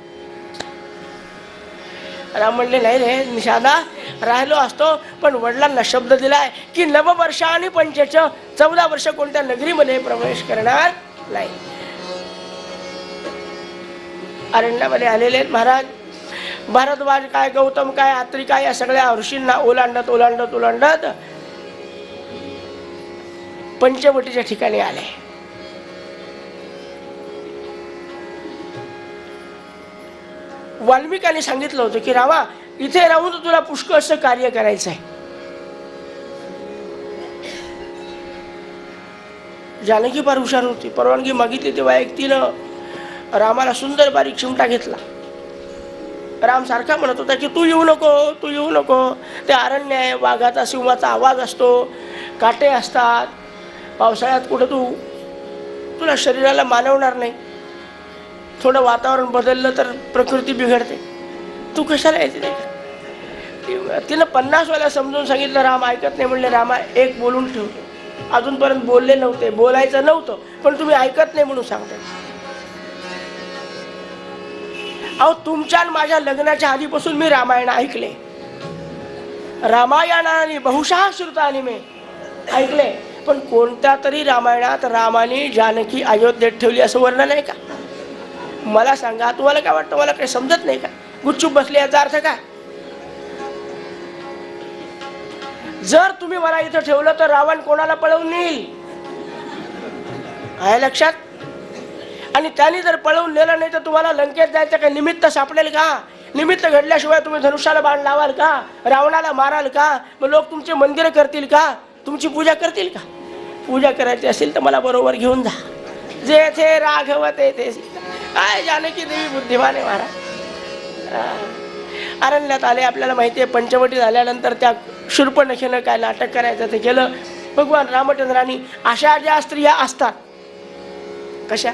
राम म्हणले नाही रे निषादा, राहिलो असतो, पण वडिलांना शब्द दिलाय की नववर्ष आणि 14 वर्ष कोणत्या नगरीमध्ये प्रवेश करणार नाही. अरण्यामध्ये आलेले आहेत महाराज. भारद्वाज काय, गौतम काय, आत्री काय, या सगळ्या ऋषींना ओलांडत पंचवटीच्या ठिकाणी आले. वाल्मिकांनी सांगितलं होतं की रामा, इथे राहून तुला पुष्कळ असं कार्य करायचं आहे. जानकी फार हुशार होती. परवानगी मागितली तेव्हा एक तिनं रामाला सुंदर बारीक चिमटा घेतला. राम सारखा म्हणत होता की तू येऊ नको. ते अरण्य आहे, वाघाचा सिंहाचा आवाज असतो, काटे असतात, पावसाळ्यात कुठं तुला शरीराला मानवणार नाही. थोडं वातावरण बदललं तर प्रकृती बिघडते, तू कशाला येते. तिनं 50 वेळा समजून सांगितलं, राम ऐकत नाही. म्हणले रामा, एक बोलून ठेवतो, अजूनपर्यंत बोलले नव्हते, बोलायचं नव्हतं, पण तुम्ही ऐकत नाही म्हणून सांगते. अहो, तुमच्या माझ्या लग्नाच्या आधीपासून मी रामायण ऐकले. रामायणाने बहुशः श्रुतानी मी ऐकले, पण कोणत्या तरी रामायणात रामाने जानकी अयोध्येत ठेवली असं वर्णन आहे का? मला सांगा, तुम्हाला काय वाटतं? मला काही समजत नाही का? गुपचूप बसले याचा अर्थ काय? जर तुम्ही मला इथं ठेवलं तर रावण कोणाला पळवून नेईल आहे लक्षात. आणि त्यांनी जर पळवून नेलं नाही तर तुम्हाला लंकेत जायचं काही निमित्त सापडेल का? निमित्त घडल्याशिवाय तुम्ही धनुष्याला बाण लावाल का? रावणाला माराल का? मग लोक तुमचे मंदिर करतील का? तुमची पूजा करतील का? पूजा करायची असेल तर मला बरोबर घेऊन जा. जेथे राघव तेथे सीता. काय जानकी देवी बुद्धिमान आहे महाराज. अरण्यात आले. आपल्याला माहिती आहे पंचवटी झाल्यानंतर त्या शूर्पणखेनं काय नाटक करायचं ते केलं. भगवान रामचंद्रांनी अशा ज्या स्त्रिया असतात कशा